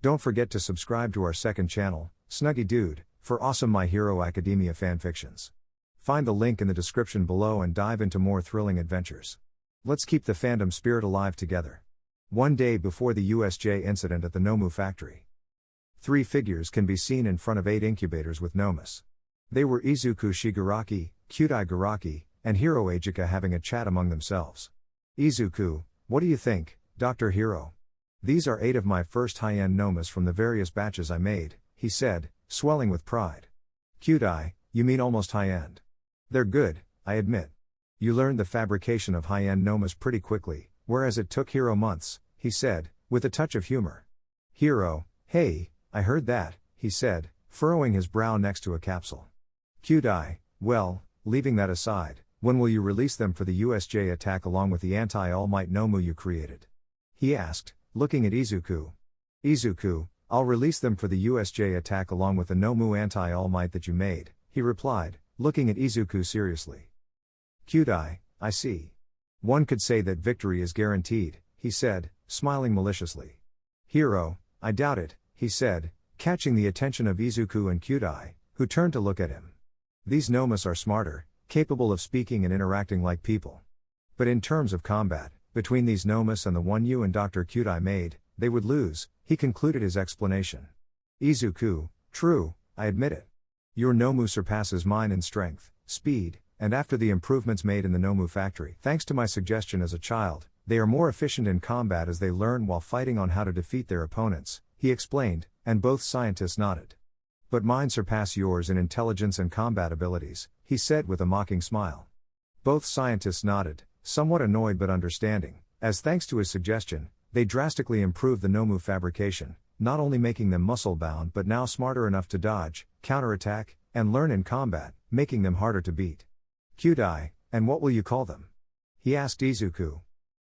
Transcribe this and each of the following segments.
Don't forget to subscribe to our second channel, Snuggy Dude, for awesome My Hero Academia fanfictions. Find the link in the description below and dive into more thrilling adventures. Let's keep the fandom spirit alive together. One day before the USJ incident at the Nomu factory. 3 figures can be seen in front of 8 incubators with Nomus. They were Izuku Shigaraki, Kyudai Garaki, and Hiro Ajika having a chat among themselves. Izuku, what do you think, Dr. Hiro? These are 8 of my first high-end Nomus from the various batches I made, he said, swelling with pride. Kyudai, you mean almost high-end? They're good, I admit. You learned the fabrication of high-end Nomus pretty quickly, whereas it took Hiro months, he said, with a touch of humor. Hiro, hey, I heard that, he said, furrowing his brow next to a capsule. Kyudai, well, leaving that aside, when will you release them for the USJ attack along with the anti-All Might Nomu you created? He asked, looking at Izuku. Izuku, I'll release them for the USJ attack along with the Nomu anti-All Might that you made, he replied, looking at Izuku seriously. Kyudai, I see. One could say that victory is guaranteed, he said, smiling maliciously. Hiro, I doubt it, he said, catching the attention of Izuku and Kyudai, who turned to look at him. These Nomus are smarter, capable of speaking and interacting like people. But in terms of combat, between these Nomus and the one you and Dr. Kyudai made, they would lose, he concluded his explanation. Izuku, true, I admit it. Your Nomu surpasses mine in strength, speed, and after the improvements made in the Nomu factory, thanks to my suggestion as a child, they are more efficient in combat as they learn while fighting on how to defeat their opponents, he explained, and both scientists nodded. But mine surpass yours in intelligence and combat abilities, he said with a mocking smile. Both scientists nodded, somewhat annoyed but understanding, as thanks to his suggestion, they drastically improved the Nomu fabrication, not only making them muscle-bound but now smarter enough to dodge, counterattack, and learn in combat, making them harder to beat. Kyudai, and what will you call them? He asked Izuku.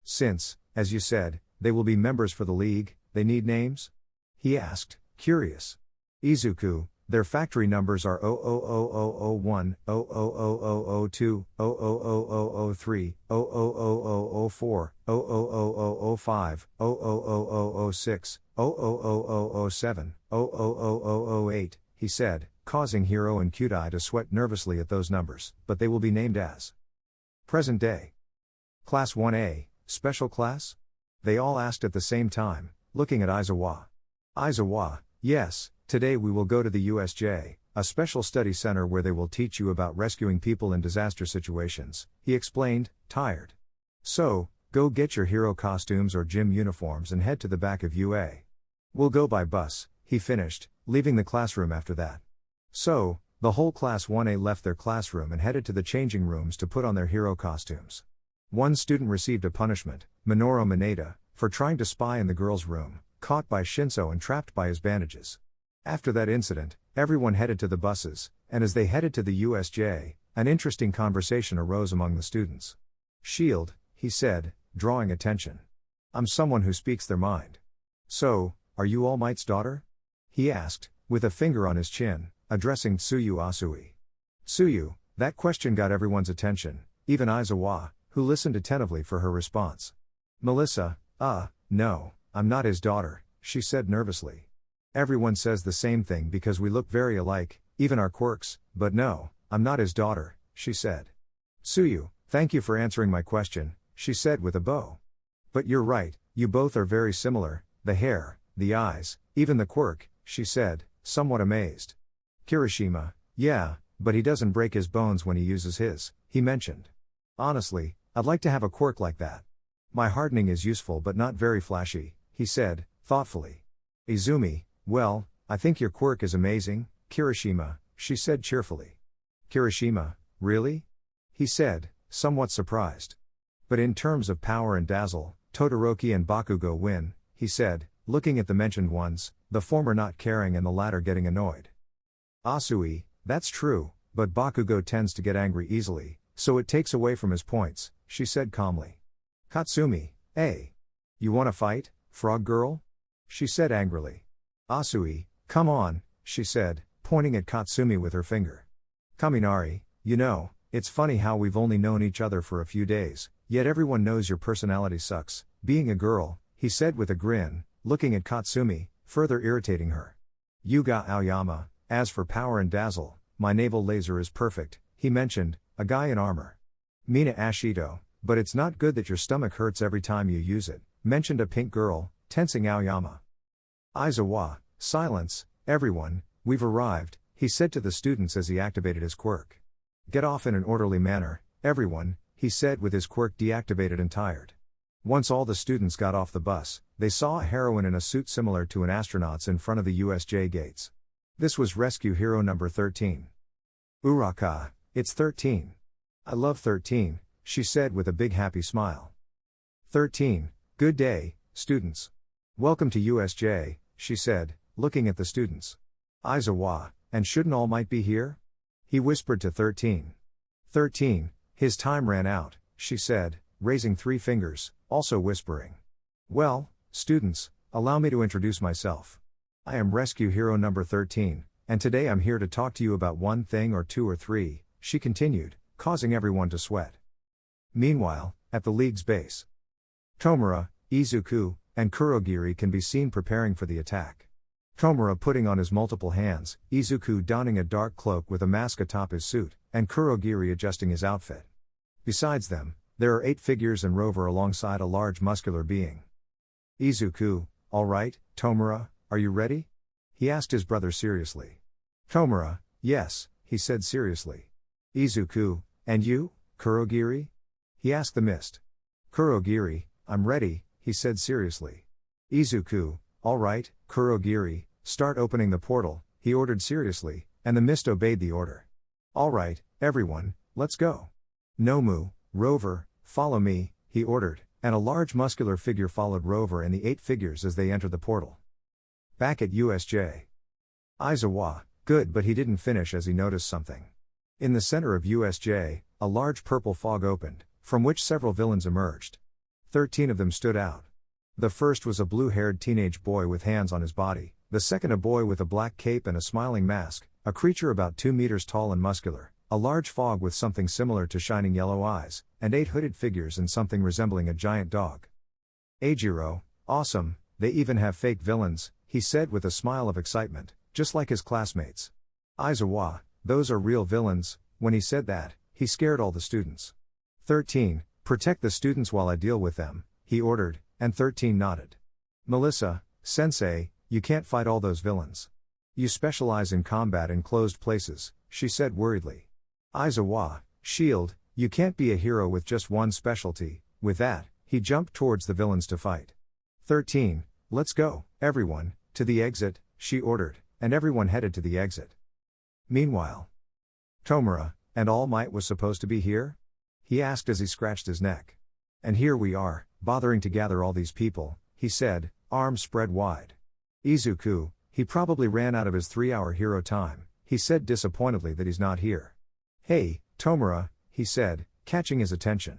Since, as you said, they will be members for the league, they need names? He asked, curious. Izuku, their factory numbers are 000001, 000002, 000003, 00004, 00005, 00006, 00007, 00008, he said, causing Hiro and Kyudai to sweat nervously at those numbers, but they will be named as present day. Class 1A, special class? They all asked at the same time, looking at Aizawa. Aizawa, yes, today we will go to the USJ, a special study center where they will teach you about rescuing people in disaster situations, he explained, tired. So, go get your hero costumes or gym uniforms and head to the back of UA. We'll go by bus, he finished, leaving the classroom after that. So, the whole Class 1A left their classroom and headed to the changing rooms to put on their hero costumes. One student received a punishment, Minoru Mineta, for trying to spy in the girls' room, caught by Shinso and trapped by his bandages. After that incident, everyone headed to the buses, and as they headed to the USJ, an interesting conversation arose among the students. Shield, he said, drawing attention. I'm someone who speaks their mind. So, are you All Might's daughter? He asked, with a finger on his chin, addressing Tsuyu Asui. Tsuyu, that question got everyone's attention, even Aizawa, who listened attentively for her response. Melissa, no, I'm not his daughter, she said nervously. Everyone says the same thing because we look very alike, even our quirks, but no, I'm not his daughter, she said. Tsuyu, thank you for answering my question, she said with a bow. But you're right, you both are very similar, the hair, the eyes, even the quirk, she said, somewhat amazed. Kirishima, yeah, but he doesn't break his bones when he uses his, he mentioned. Honestly, I'd like to have a quirk like that. My hardening is useful but not very flashy, he said, thoughtfully. Izumi, well, I think your quirk is amazing, Kirishima, she said cheerfully. Kirishima, really? He said, somewhat surprised. But in terms of power and dazzle, Todoroki and Bakugo win, he said, looking at the mentioned ones, the former not caring and the latter getting annoyed. Asui, that's true, but Bakugo tends to get angry easily, so it takes away from his points, she said calmly. Katsumi, you wanna fight, frog girl? She said angrily. Asui, come on, she said, pointing at Katsumi with her finger. Kaminari, you know, it's funny how we've only known each other for a few days, yet everyone knows your personality sucks, being a girl, he said with a grin, looking at Katsumi, further irritating her. Yuga Aoyama, as for power and dazzle, my naval laser is perfect, he mentioned, a guy in armor. Mina Ashito, but it's not good that your stomach hurts every time you use it, mentioned a pink girl, tensing Aoyama. Aizawa, silence, everyone, we've arrived, he said to the students as he activated his quirk. Get off in an orderly manner, everyone, he said with his quirk deactivated and tired. Once all the students got off the bus, they saw a heroine in a suit similar to an astronaut's in front of the USJ gates. This was rescue hero number 13. Uraka, it's 13. I love 13, she said with a big happy smile. 13, good day, students. Welcome to USJ, she said, looking at the students. Aizawa, and shouldn't All Might be here? He whispered to 13. 13, his time ran out, she said, raising 3 fingers, also whispering. Well, students, allow me to introduce myself. I am rescue hero number 13, and today I'm here to talk to you about one thing or 2 or 3, she continued, causing everyone to sweat. Meanwhile, at the league's base, Tomura, Izuku, and Kurogiri can be seen preparing for the attack. Tomura putting on his multiple hands, Izuku donning a dark cloak with a mask atop his suit, and Kurogiri adjusting his outfit. Besides them, there are 8 figures and Rover alongside a large muscular being. Izuku, all right, Tomura, are you ready? He asked his brother seriously. Tomura, yes, he said seriously. Izuku, and you, Kurogiri? He asked the mist. Kurogiri, I'm ready, he said seriously. Izuku, all right, Kurogiri, start opening the portal, he ordered seriously, and the mist obeyed the order. All right, everyone, let's go. Nomu, Rover, follow me, he ordered, and a large muscular figure followed Rover and the 8 figures as they entered the portal. Back at USJ. Aizawa, good, but he didn't finish as he noticed something. In the center of USJ, a large purple fog opened, from which several villains emerged. 13 of them stood out. The first was a blue-haired teenage boy with hands on his body, the second a boy with a black cape and a smiling mask, a creature about 2 meters tall and muscular, a large fog with something similar to shining yellow eyes, and 8 hooded figures and something resembling a giant dog. Eijiro, awesome, they even have fake villains, he said with a smile of excitement, just like his classmates. Aizawa, those are real villains. When he said that, he scared all the students. 13, protect the students while I deal with them, he ordered, and 13 nodded. Melissa, sensei, you can't fight all those villains. You specialize in combat in closed places, she said worriedly. Aizawa, shield, you can't be a hero with just one specialty. With that, he jumped towards the villains to fight. 13, let's go, everyone, to the exit, she ordered, and everyone headed to the exit. Meanwhile, Tomura, and All Might was supposed to be here? He asked as he scratched his neck. And here we are, bothering to gather all these people, he said, arms spread wide. Izuku, he probably ran out of his 3-hour hero time, he said disappointedly that he's not here. Hey, Tomura, he said, catching his attention.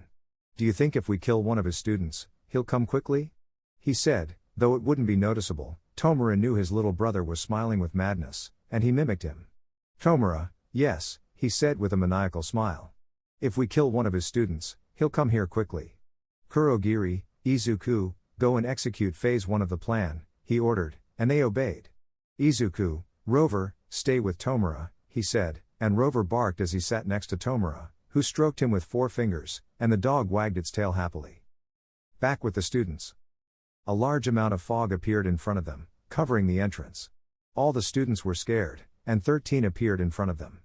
Do you think if we kill one of his students, he'll come quickly? He said, though it wouldn't be noticeable. Tomura knew his little brother was smiling with madness, and he mimicked him. Tomura, yes, he said with a maniacal smile. If we kill one of his students, he'll come here quickly. Kurogiri, Izuku, go and execute phase 1 of the plan, he ordered, and they obeyed. Izuku, Rover, stay with Tomura, he said, and Rover barked as he sat next to Tomura, who stroked him with 4 fingers, and the dog wagged its tail happily. Back with the students. A large amount of fog appeared in front of them, covering the entrance. All the students were scared, and 13 appeared in front of them.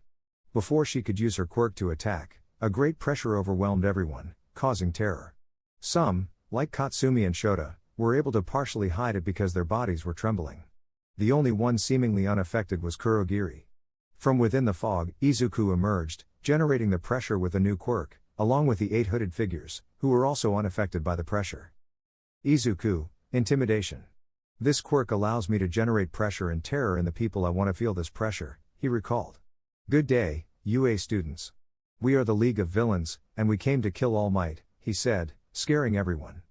Before she could use her quirk to attack, a great pressure overwhelmed everyone, causing terror. Some, like Katsumi and Shota, were able to partially hide it because their bodies were trembling. The only one seemingly unaffected was Kurogiri. From within the fog, Izuku emerged, generating the pressure with a new quirk, along with the 8 hooded figures, who were also unaffected by the pressure. Izuku, intimidation. This quirk allows me to generate pressure and terror in the people I want to feel this pressure, he recalled. Good day, UA students. We are the League of Villains, and we came to kill All Might, he said, scaring everyone.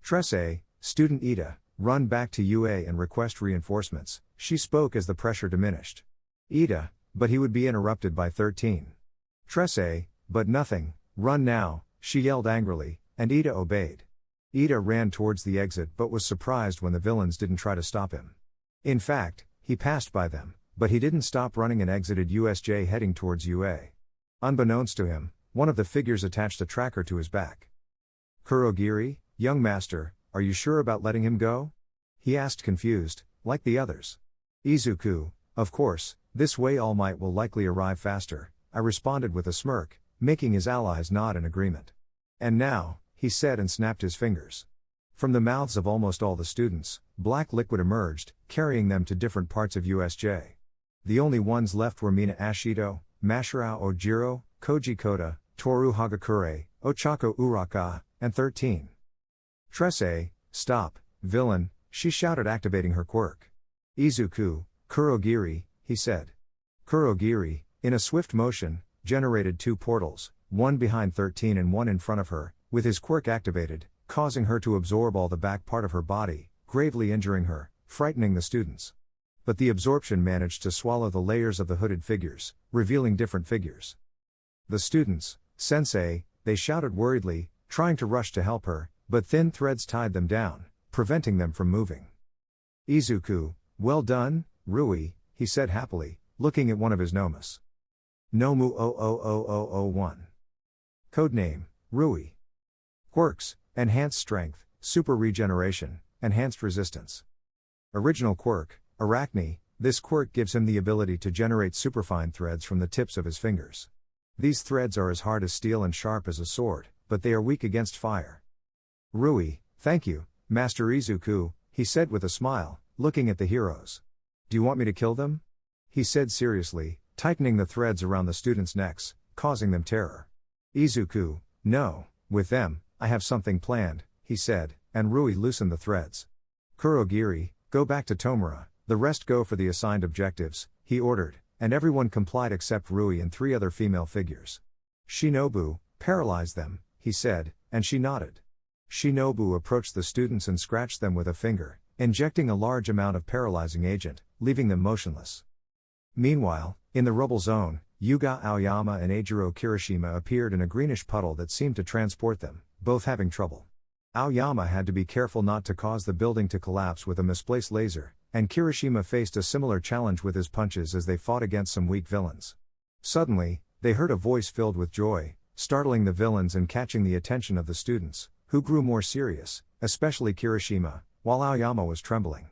Tresse, student Ida, run back to UA and request reinforcements, she spoke as the pressure diminished. Ida, but he would be interrupted by 13. Tresse, but nothing, run now, she yelled angrily, and Ida obeyed. Ida ran towards the exit but was surprised when the villains didn't try to stop him. In fact, he passed by them, but he didn't stop running and exited USJ heading towards UA. Unbeknownst to him, one of the figures attached a tracker to his back. "Kurogiri, young master, are you sure about letting him go?" he asked, confused, like the others. "Izuku, of course, this way All Might will likely arrive faster," I responded with a smirk, making his allies nod in agreement. "And now," he said and snapped his fingers. From the mouths of almost all the students, black liquid emerged, carrying them to different parts of USJ. The only ones left were Mina Ashido, Masharao Ojiro, Koji Koda, Toru Hagakure, Ochako Uraka, and 13. "Tresse, stop, villain," she shouted, activating her quirk. "Izuku, Kurogiri," he said. Kurogiri, in a swift motion, generated two portals, one behind 13 and one in front of her, with his quirk activated, causing her to absorb all the back part of her body, gravely injuring her, frightening the students. But the absorption managed to swallow the layers of the hooded figures, revealing different figures. The students, "Sensei," they shouted worriedly, trying to rush to help her, but thin threads tied them down, preventing them from moving. "Izuku, well done, Rui," he said happily, looking at one of his nomas. Nomu 00001. Codename, Rui. Quirks: Enhanced Strength, Super Regeneration, Enhanced Resistance. Original quirk, Arachne. This quirk gives him the ability to generate superfine threads from the tips of his fingers. These threads are as hard as steel and sharp as a sword, but they are weak against fire. Rui: Thank you, Master Izuku, he said with a smile, looking at the heroes. "Do you want me to kill them?" he said seriously, tightening the threads around the students' necks, causing them terror. Izuku: No, with them, I have something planned, he said, and Rui loosened the threads. Kurogiri: Go back to Tomura, the rest go for the assigned objectives, he ordered, and everyone complied except Rui and three other female figures. Shinobu: Paralyze them, he said, and she nodded. Shinobu approached the students and scratched them with a finger, injecting a large amount of paralyzing agent, leaving them motionless. Meanwhile, in the rubble zone, Yuga Aoyama and Eijiro Kirishima appeared in a greenish puddle that seemed to transport them, both having trouble. Aoyama had to be careful not to cause the building to collapse with a misplaced laser, and Kirishima faced a similar challenge with his punches as they fought against some weak villains. Suddenly, they heard a voice filled with joy, startling the villains and catching the attention of the students, who grew more serious, especially Kirishima, while Aoyama was trembling.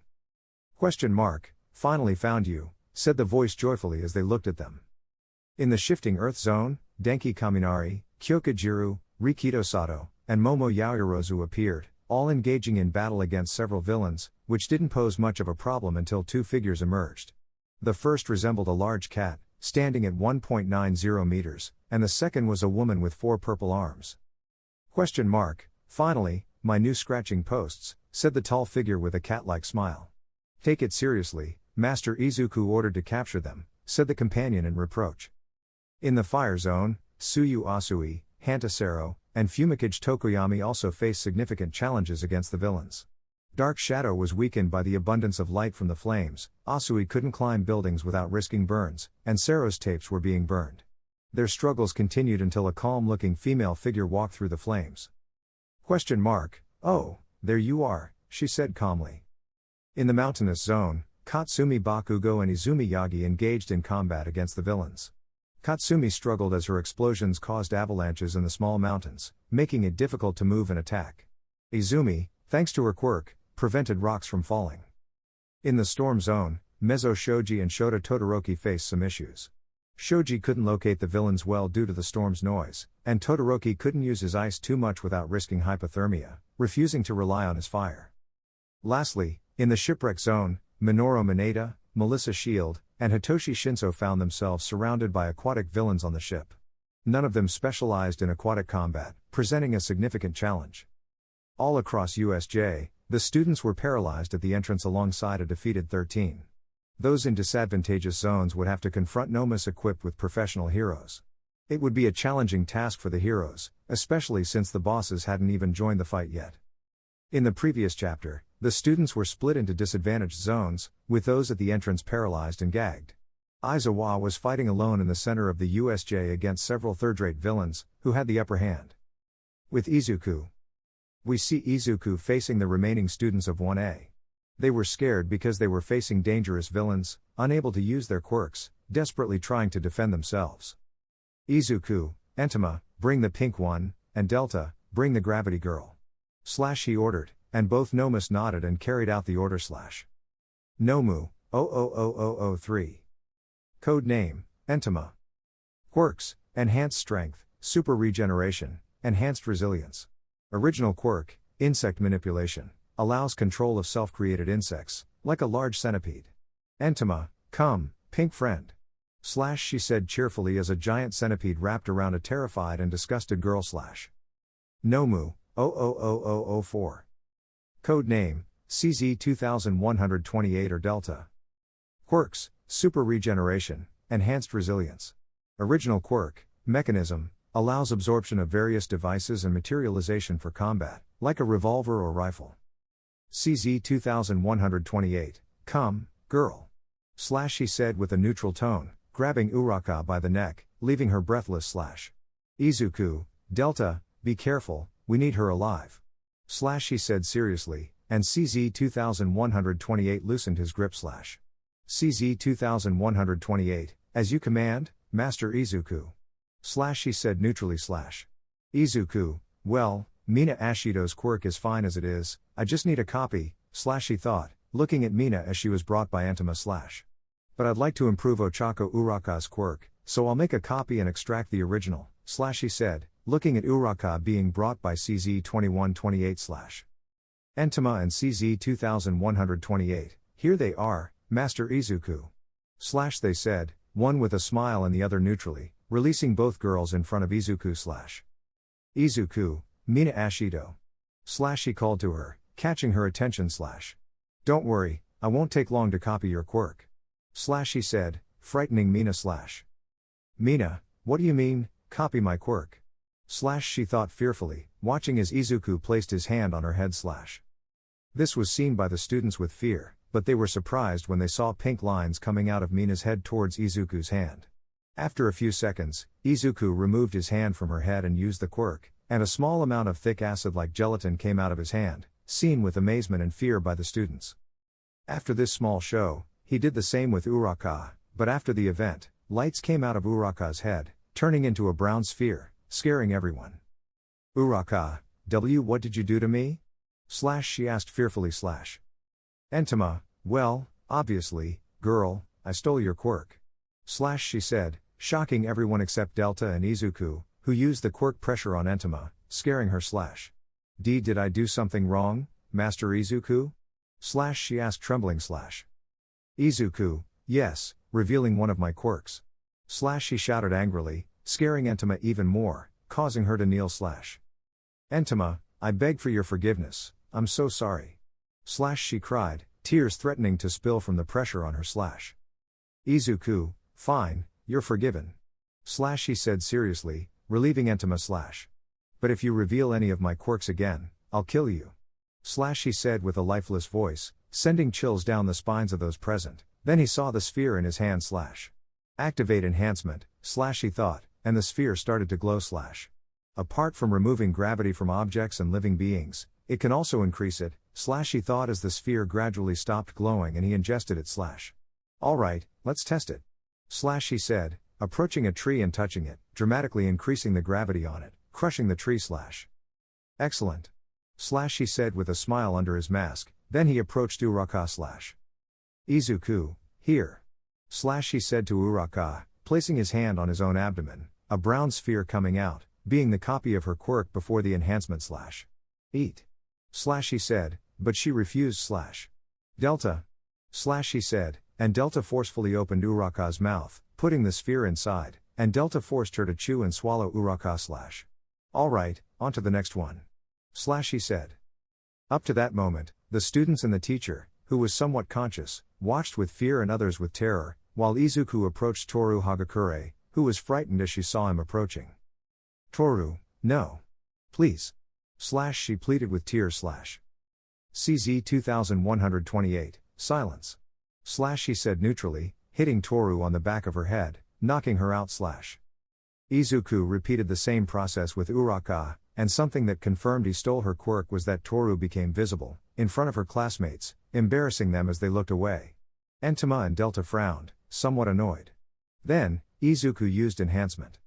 "Finally found you," said the voice joyfully as they looked at them. In the shifting Earth Zone, Denki Kaminari, Kyokajiru, Rikido Sato, and Momo Yaoyorozu appeared, all engaging in battle against several villains, which didn't pose much of a problem until two figures emerged. The first resembled a large cat, standing at 1.90 meters, and the second was a woman with 4 purple arms. "Finally, my new scratching posts," said the tall figure with a cat-like smile. "Take it seriously, Master Izuku ordered to capture them," said the companion in reproach. In the Fire Zone, Tsuyu Asui, Hantasero, and Fumikage Tokoyami also faced significant challenges against the villains. Dark Shadow was weakened by the abundance of light from the flames, Asui couldn't climb buildings without risking burns, and Sero's tapes were being burned. Their struggles continued until a calm-looking female figure walked through the flames. "Oh, there you are," she said calmly. In the Mountainous Zone, Katsumi Bakugo and Izumi Yagi engaged in combat against the villains. Katsumi struggled as her explosions caused avalanches in the small mountains, making it difficult to move and attack. Izumi, thanks to her quirk, prevented rocks from falling. In the Storm Zone, Mezzo Shoji and Shota Todoroki faced some issues. Shoji couldn't locate the villains well due to the storm's noise, and Todoroki couldn't use his ice too much without risking hypothermia, refusing to rely on his fire. Lastly, in the Shipwreck Zone, Minoru Mineta, Melissa Shield, and Hitoshi Shinso found themselves surrounded by aquatic villains on the ship. None of them specialized in aquatic combat, presenting a significant challenge. All across USJ, the students were paralyzed at the entrance alongside a defeated 13. Those in disadvantageous zones would have to confront nomas equipped with professional heroes. It would be a challenging task for the heroes, especially since the bosses hadn't even joined the fight yet. In the previous chapter, the students were split into disadvantaged zones, with those at the entrance paralyzed and gagged. Aizawa was fighting alone in the center of the USJ against several third-rate villains, who had the upper hand. With Izuku, we see Izuku facing the remaining students of 1A. They were scared because they were facing dangerous villains, unable to use their quirks, desperately trying to defend themselves. Izuku, Entama, bring the pink one, and Delta, bring the gravity girl. He ordered, and both Nomus nodded and carried out the order. Nomu, 00003. Code name, Entama. Quirks, enhanced strength, super regeneration, enhanced resilience. Original quirk, insect manipulation, allows control of self-created insects, like a large centipede. Entama, come, pink friend. She said cheerfully as a giant centipede wrapped around a terrified and disgusted girl. Nomu, 00004. Code name, CZ 2128 or Delta. Quirks, super regeneration, enhanced resilience. Original quirk, mechanism, allows absorption of various devices and materialization for combat, like a revolver or rifle. CZ 2128, come, girl. He said with a neutral tone, grabbing Uraka by the neck, leaving her breathless. Izuku, Delta, be careful, we need her alive. He said seriously, and CZ 2128 loosened his grip. CZ 2128, as you command, Master Izuku. He said neutrally. Izuku, well, Mina Ashido's quirk is fine as it is, I just need a copy, he thought, looking at Mina as she was brought by Entama. But I'd like to improve Ochako Uraka's quirk, so I'll make a copy and extract the original, he said, looking at Uraka being brought by CZ 2128. Entama and CZ 2128, here they are, Master Izuku. They said, one with a smile and the other neutrally, releasing both girls in front of Izuku. Izuku, Mina Ashido. He called to her, catching her attention. Don't worry, I won't take long to copy your quirk. He said, frightening Mina. Mina, what do you mean, copy my quirk? She thought fearfully, watching as Izuku placed his hand on her head. This was seen by the students with fear, but they were surprised when they saw pink lines coming out of Mina's head towards Izuku's hand. After a few seconds, Izuku removed his hand from her head and used the quirk, and a small amount of thick acid-like gelatin came out of his hand, seen with amazement and fear by the students. After this small show, he did the same with Uraka, but after the event, lights came out of Uraka's head, turning into a brown sphere, scaring everyone. Uraka, what did you do to me? She asked fearfully. Entama, well, obviously, girl, I stole your quirk. She said, shocking everyone except Delta and Izuku, who used the quirk pressure on Entama, scaring her. Did I do something wrong, Master Izuku? She asked trembling. Izuku, yes, revealing one of my quirks. She shouted angrily, scaring Entama even more, causing her to kneel. Entama, I beg for your forgiveness, I'm so sorry. She cried, tears threatening to spill from the pressure on her. Izuku, fine, you're forgiven. He said seriously, relieving Entama. But if you reveal any of my quirks again, I'll kill you. He said with a lifeless voice, sending chills down the spines of those present. Then he saw the sphere in his hand. Activate enhancement, he thought, and the sphere started to glow. Apart from removing gravity from objects and living beings, it can also increase it, he thought as the sphere gradually stopped glowing and he ingested it. Alright, let's test it. He said, approaching a tree and touching it, dramatically increasing the gravity on it, crushing the tree. Excellent. He said with a smile under his mask, then he approached Uraka. Izuku, here. He said to Uraka, placing his hand on his own abdomen, a brown sphere coming out, being the copy of her quirk before the enhancement. Eat. He said, but she refused. Delta. He said, and Delta forcefully opened Uraka's mouth, putting the sphere inside, and Delta forced her to chew and swallow Uraka. Alright, on to the next one. He said. Up to that moment, the students and the teacher, who was somewhat conscious, watched with fear and others with terror, while Izuku approached Toru Hagakure, who was frightened as she saw him approaching. Toru, no. Please. She pleaded with tears. CZ 2128, silence. He said neutrally, hitting Toru on the back of her head, knocking her out. Izuku repeated the same process with Uraka, and something that confirmed he stole her quirk was that Toru became visible, in front of her classmates, embarrassing them as they looked away. Entama and Delta frowned, somewhat annoyed. Then, Izuku used enhancement.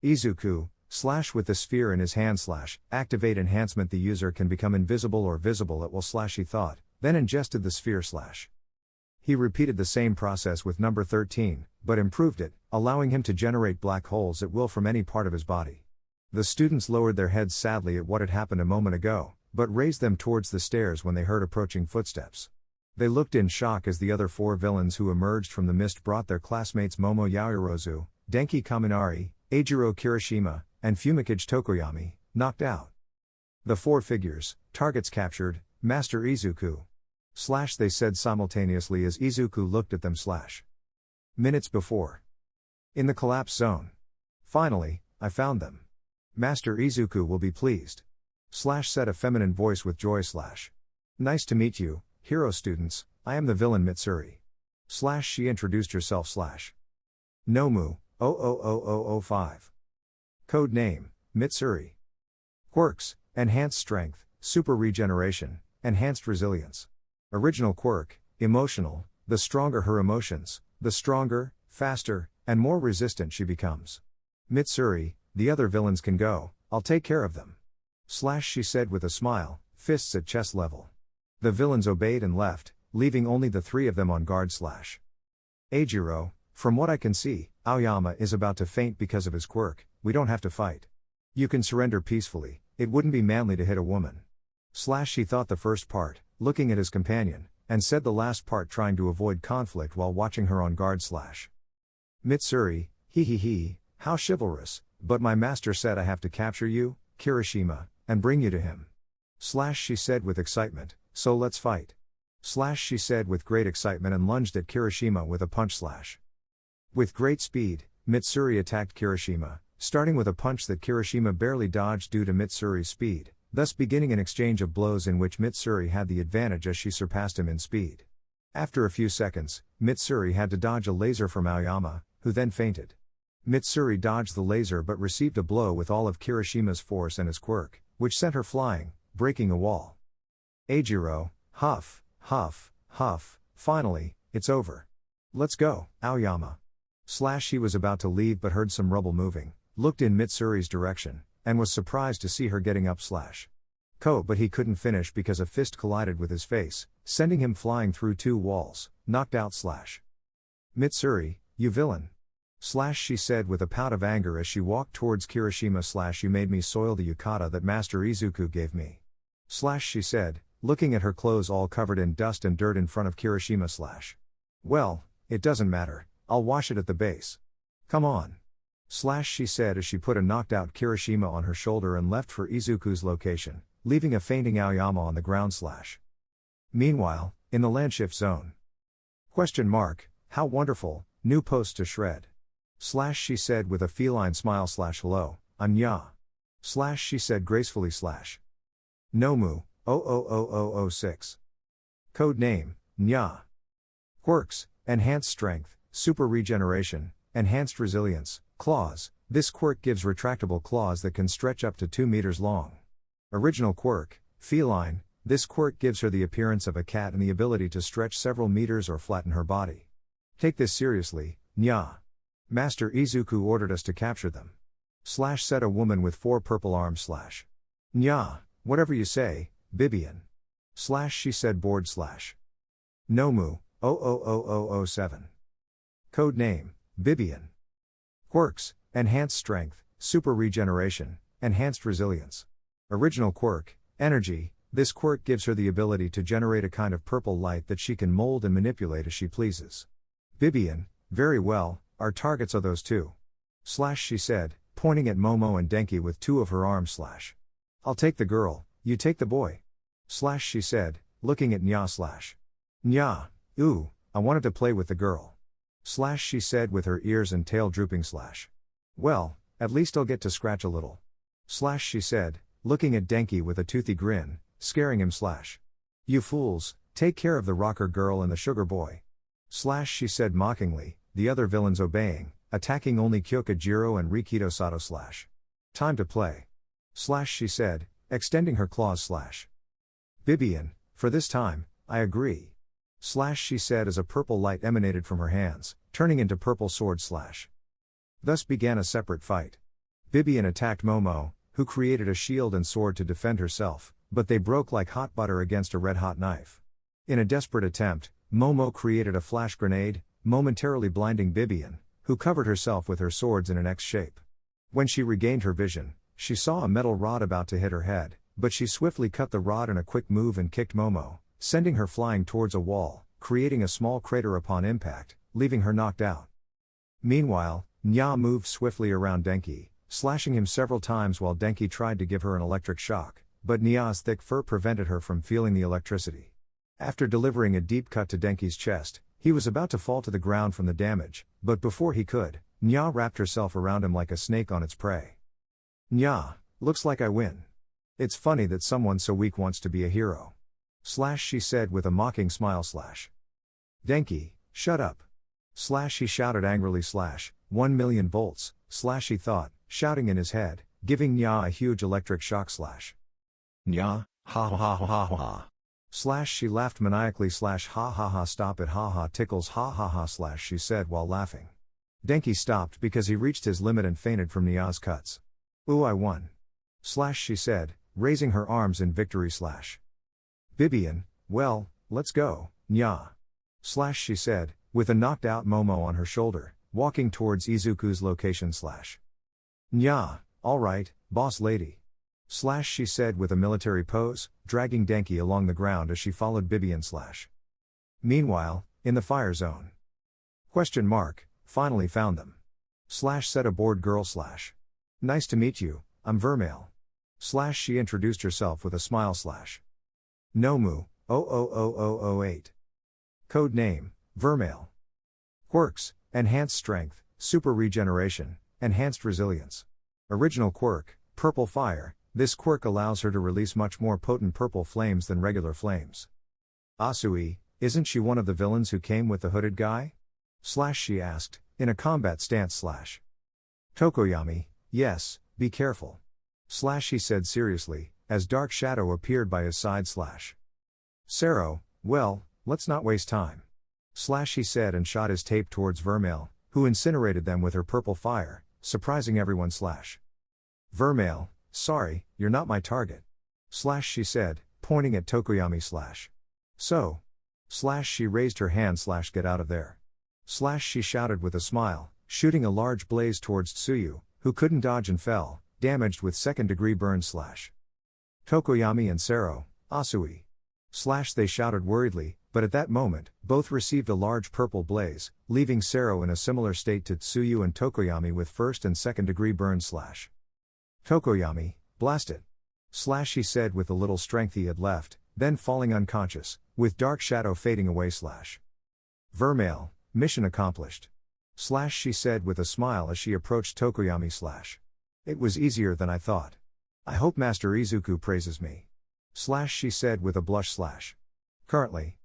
Izuku, / with the sphere in his hand / activate enhancement. The user can become invisible or visible at will / he thought, then ingested the sphere / He repeated the same process with number 13, but improved it, allowing him to generate black holes at will from any part of his body. The students lowered their heads sadly at what had happened a moment ago, but raised them towards the stairs when they heard approaching footsteps. They looked in shock as the other 4 villains who emerged from the mist brought their classmates Momo Yaoyorozu, Denki Kaminari, Eijiro Kirishima, and Fumikage Tokoyami, knocked out. The 4 figures, targets captured, Master Izuku. / they said simultaneously as Izuku looked at them / Minutes before. In the collapse zone. Finally, I found them. Master Izuku will be pleased. / said a feminine voice with joy / Nice to meet you, hero students, I am the villain Mitsuri. / she introduced herself / Nomu, 00005. Code name, Mitsuri. Quirks, enhanced strength, super regeneration, enhanced resilience. Original quirk, emotional, the stronger her emotions, the stronger, faster, and more resistant she becomes. Mitsuri, the other villains can go, I'll take care of them. / she said with a smile, fists at chest level. The villains obeyed and left, leaving only the 3 of them on guard / Eijiro, from what I can see, Aoyama is about to faint because of his quirk, we don't have to fight. You can surrender peacefully, it wouldn't be manly to hit a woman. / she thought the first part, looking at his companion, and said the last part trying to avoid conflict while watching her on guard / Mitsuri, he, how chivalrous, but my master said I have to capture you, Kirishima, and bring you to him. / she said with excitement, so let's fight. / she said with great excitement and lunged at Kirishima with a punch / With great speed, Mitsuri attacked Kirishima, starting with a punch that Kirishima barely dodged due to Mitsuri's speed, thus beginning an exchange of blows in which Mitsuri had the advantage as she surpassed him in speed. After a few seconds, Mitsuri had to dodge a laser from Aoyama, who then fainted. Mitsuri dodged the laser but received a blow with all of Kirishima's force and his quirk, which sent her flying, breaking a wall. Eijiro, huff, finally, it's over. Let's go, Aoyama. / he was about to leave but heard some rubble moving, looked in Mitsuri's direction, and was surprised to see her getting up / but he couldn't finish because a fist collided with his face, sending him flying through 2 walls, knocked out / Mitsuri, you villain. / she said with a pout of anger as she walked towards Kirishima / you made me soil the yukata that Master Izuku gave me. / she said, looking at her clothes all covered in dust and dirt in front of Kirishima / Well, it doesn't matter, I'll wash it at the base. Come on. / she said as she put a knocked out Kirishima on her shoulder and left for Izuku's location, leaving a fainting Aoyama on the ground / Meanwhile, in the landshift zone. ? How wonderful, new post to shred. / she said with a feline smile / hello, I'm Nya. / she said gracefully / Nomu, 00006. Code name, Nya. Quirks, enhanced strength, super regeneration, enhanced resilience, claws. This quirk gives retractable claws that can stretch up to 2 meters long. Original quirk, feline. This quirk gives her the appearance of a cat and the ability to stretch several meters or flatten her body. Take this seriously, Nya. Master Izuku ordered us to capture them. / said a woman with 4 purple arms / Nya, whatever you say, Bibian. / she said bored / Nomu, 00007. Code name, Bibian. Quirks, enhanced strength, super regeneration, enhanced resilience. Original quirk, energy. This quirk gives her the ability to generate a kind of purple light that she can mold and manipulate as she pleases. Bibian, very well, our targets are those 2. / she said, pointing at Momo and Denki with 2 of her arms / I'll take the girl, you take the boy. / she said, looking at Nya / Nya, ooh, I wanted to play with the girl. / she said with her ears and tail drooping / Well, at least I'll get to scratch a little. / she said, looking at Denki with a toothy grin, scaring him / You fools, take care of the rocker girl and the sugar boy. / she said mockingly, the other villains obeying, attacking only Kyokujiro and Rikido Sato / Time to play. / she said, extending her claws / Bibian, for this time, I agree. Slash she said as a purple light emanated from her hands, turning into purple sword slash. Thus began a separate fight. Bibian attacked Momo, who created a shield and sword to defend herself, but they broke like hot butter against a red-hot knife. In a desperate attempt, Momo created a flash grenade, momentarily blinding Bibian, who covered herself with her swords in an X shape. When she regained her vision, she saw a metal rod about to hit her head, but she swiftly cut the rod in a quick move and kicked Momo, sending her flying towards a wall, creating a small crater upon impact, leaving her knocked out. Meanwhile, Nya moved swiftly around Denki, slashing him several times while Denki tried to give her an electric shock, but Nya's thick fur prevented her from feeling the electricity. After delivering a deep cut to Denki's chest, he was about to fall to the ground from the damage, but before he could, Nya wrapped herself around him like a snake on its prey. Nya, looks like I win. It's funny that someone so weak wants to be a hero. Slash she said with a mocking smile slash. Denki, shut up. Slash he shouted angrily slash, 1,000,000 volts, slash he thought, shouting in his head, giving Nya a huge electric shock slash. Nya, ha ha ha ha ha ha. Slash she laughed maniacally slash ha ha ha stop it ha ha tickles ha ha ha slash she said while laughing. Denki stopped because he reached his limit and fainted from Nya's cuts. Ooh I won. Slash she said, raising her arms in victory slash. Bibian, well, let's go, Nya. Slash she said, with a knocked out Momo on her shoulder, walking towards Izuku's location slash. Nya, alright, boss lady. Slash she said with a military pose, dragging Denki along the ground as she followed Bibian slash. Meanwhile, in the fire zone. Question mark, finally found them. Slash said a bored girl slash. Nice to meet you, I'm Vermail. Slash she introduced herself with a smile slash. Nomu, 00008. Code name, Vermail. Quirks, enhanced strength, super regeneration, enhanced resilience. Original quirk, purple fire. This quirk allows her to release much more potent purple flames than regular flames. Asui, isn't she one of the villains who came with the hooded guy? Slash she asked, in a combat stance slash. Tokoyami, yes, be careful. Slash he said seriously, as dark shadow appeared by his side slash. Sero, well, let's not waste time. Slash he said and shot his tape towards Vermail, who incinerated them with her purple fire, surprising everyone slash. Vermail, sorry, you're not my target. Slash she said, pointing at Tokoyami slash. So. Slash she raised her hand slash get out of there. Slash she shouted with a smile, shooting a large blaze towards Tsuyu, who couldn't dodge and fell, damaged with second-degree burns slash. Tokoyami and Sero, Asui. Slash they shouted worriedly, but at that moment, both received a large purple blaze, leaving Sero in a similar state to Tsuyu and Tokoyami with first and second-degree burns slash. Tokoyami, blast it. Slash he said with the little strength he had left, then falling unconscious, with dark shadow fading away slash. Vermail, mission accomplished. Slash she said with a smile as she approached Tokoyami slash. It was easier than I thought. I hope Master Izuku praises me. Slash she said with a blush slash. Currently.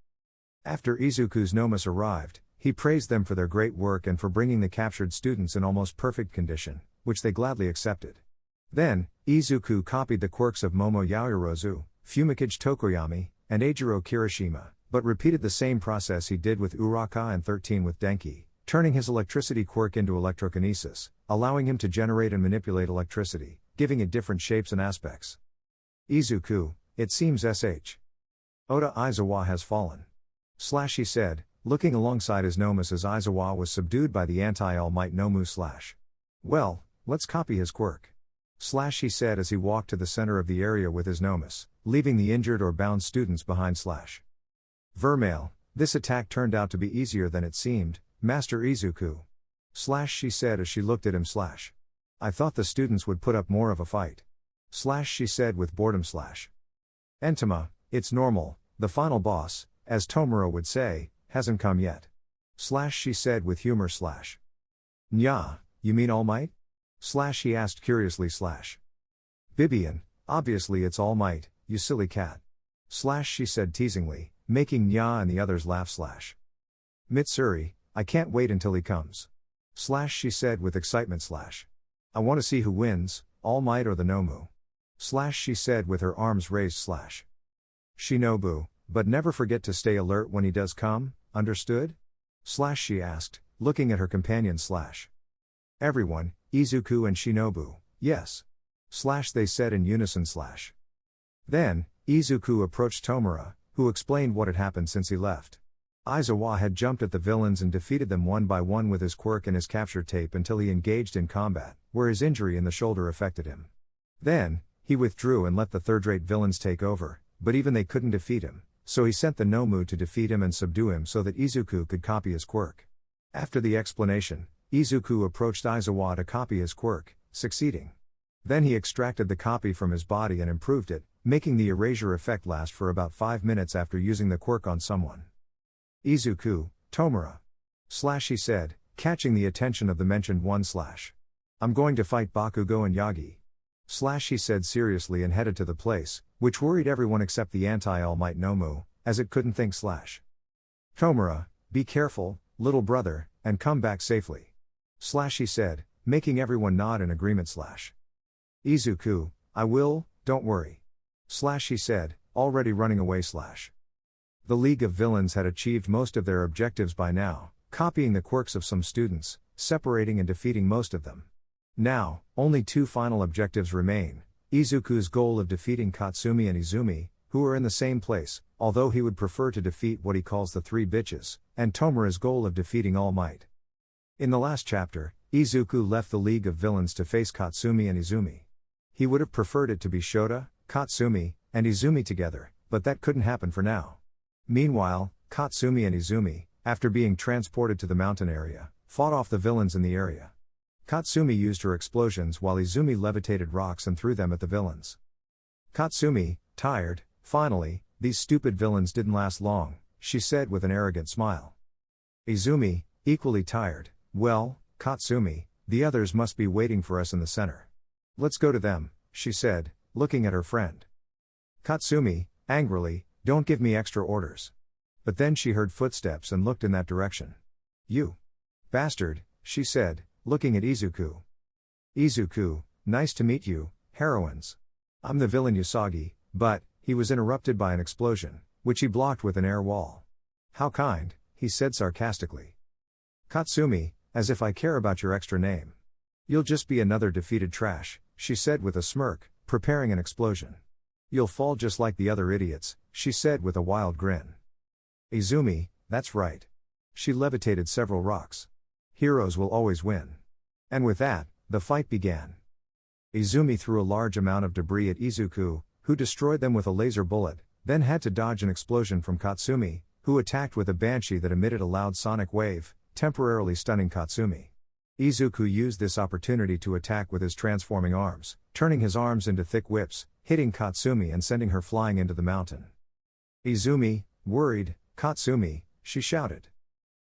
After Izuku's nomus arrived, he praised them for their great work and for bringing the captured students in almost perfect condition, which they gladly accepted. Then, Izuku copied the quirks of Momo Yaoyorozu, Fumikage Tokoyami, and Eijiro Kirishima, but repeated the same process he did with Uraka and 13 with Denki, turning his electricity quirk into electrokinesis, allowing him to generate and manipulate electricity, giving it different shapes and aspects. Izuku, it seems Sh. Oda Aizawa has fallen. Slash he said, looking alongside his nomus as Aizawa was subdued by the anti-All Might Nomu slash. Well, let's copy his quirk. Slash he said as he walked to the center of the area with his nomus, leaving the injured or bound students behind slash. Vermail, this attack turned out to be easier than it seemed, Master Izuku. Slash she said as she looked at him slash. I thought the students would put up more of a fight. Slash she said with boredom slash. Entama, it's normal, the final boss, as Tomura would say, hasn't come yet. Slash she said with humor slash. Nya, you mean All Might? Slash he asked curiously slash. Bibian, obviously it's All Might, you silly cat. Slash she said teasingly, making Nya and the others laugh slash. Mitsuri, I can't wait until he comes. Slash she said with excitement slash. I want to see who wins, All Might or the Nomu. Slash she said with her arms raised slash. Shinobu, but never forget to stay alert when he does come, understood? She asked, looking at her companion. Everyone, Izuku and Shinobu, yes. They said in unison. Then, Izuku approached Tomura, who explained what had happened since he left. Aizawa had jumped at the villains and defeated them one by one with his quirk and his capture tape until he engaged in combat, where his injury in the shoulder affected him. Then, he withdrew and let the third-rate villains take over, but even they couldn't defeat him, so he sent the Nomu to defeat him and subdue him so that Izuku could copy his quirk. After the explanation, Izuku approached Aizawa to copy his quirk, succeeding. Then he extracted the copy from his body and improved it, making the erasure effect last for about 5 minutes after using the quirk on someone. Izuku, Tomura. He said, catching the attention of the mentioned one. I'm going to fight Bakugo and Yagi. He said seriously and headed to the place, which worried everyone except the anti-All Might Nomu, as it couldn't think. Tomura, be careful, little brother, and come back safely. He said, making everyone nod in agreement. Izuku, I will, don't worry. He said, already running away. The League of Villains had achieved most of their objectives by now, copying the quirks of some students, separating and defeating most of them. Now, only 2 final objectives remain: Izuku's goal of defeating Katsumi and Izumi, who are in the same place, although he would prefer to defeat what he calls the 3 bitches, and Tomura's goal of defeating All Might. In the last chapter, Izuku left the League of Villains to face Katsumi and Izumi. He would have preferred it to be Shota, Katsumi, and Izumi together, but that couldn't happen for now. Meanwhile, Katsumi and Izumi, after being transported to the mountain area, fought off the villains in the area. Katsumi used her explosions while Izumi levitated rocks and threw them at the villains. Katsumi, tired, finally, these stupid villains didn't last long, she said with an arrogant smile. Izumi, equally tired, well, Katsumi, the others must be waiting for us in the center. Let's go to them, she said, looking at her friend. Katsumi, angrily, don't give me extra orders. But then she heard footsteps and looked in that direction. You bastard, she said, looking at Izuku. Izuku, nice to meet you, heroines. I'm the villain Usagi, but, he was interrupted by an explosion, which he blocked with an air wall. How kind, he said sarcastically. Katsumi, as if I care about your extra name. You'll just be another defeated trash, she said with a smirk, preparing an explosion. You'll fall just like the other idiots, she said with a wild grin. Izumi, that's right. She levitated several rocks. Heroes will always win. And with that, the fight began. Izumi threw a large amount of debris at Izuku, who destroyed them with a laser bullet, then had to dodge an explosion from Katsumi, who attacked with a banshee that emitted a loud sonic wave, temporarily stunning Katsumi. Izuku used this opportunity to attack with his transforming arms, turning his arms into thick whips, hitting Katsumi and sending her flying into the mountain. Izumi, worried, Katsumi, she shouted.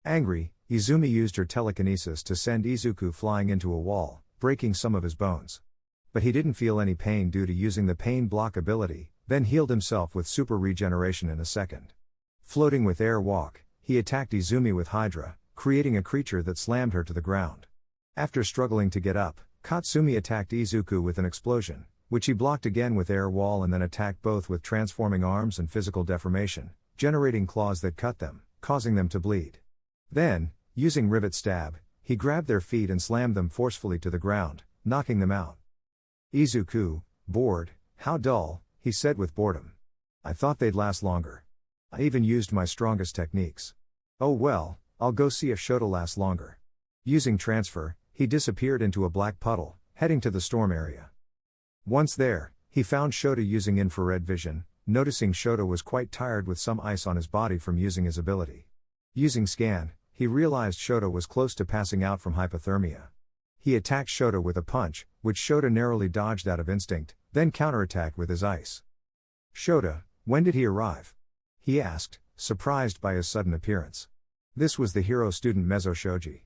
Angry, Izumi used her telekinesis to send Izuku flying into a wall, breaking some of his bones. But he didn't feel any pain due to using the pain block ability, then healed himself with super regeneration in a second. Floating with air walk, he attacked Izumi with Hydra, creating a creature that slammed her to the ground. After struggling to get up, Katsumi attacked Izuku with an explosion, which he blocked again with air wall and then attacked both with transforming arms and physical deformation, generating claws that cut them, causing them to bleed. Then, using rivet stab, he grabbed their feet and slammed them forcefully to the ground, knocking them out. Izuku, bored, how dull, he said with boredom. I thought they'd last longer. I even used my strongest techniques. Oh well, I'll go see if Shota lasts longer. Using transfer, he disappeared into a black puddle, heading to the storm area. Once there, he found Shota using infrared vision, noticing Shota was quite tired with some ice on his body from using his ability. Using scan, he realized Shota was close to passing out from hypothermia. He attacked Shota with a punch, which Shota narrowly dodged out of instinct, then counterattacked with his ice. Shota, when did he arrive? He asked, surprised by his sudden appearance. This was the hero student Mezzo Shoji.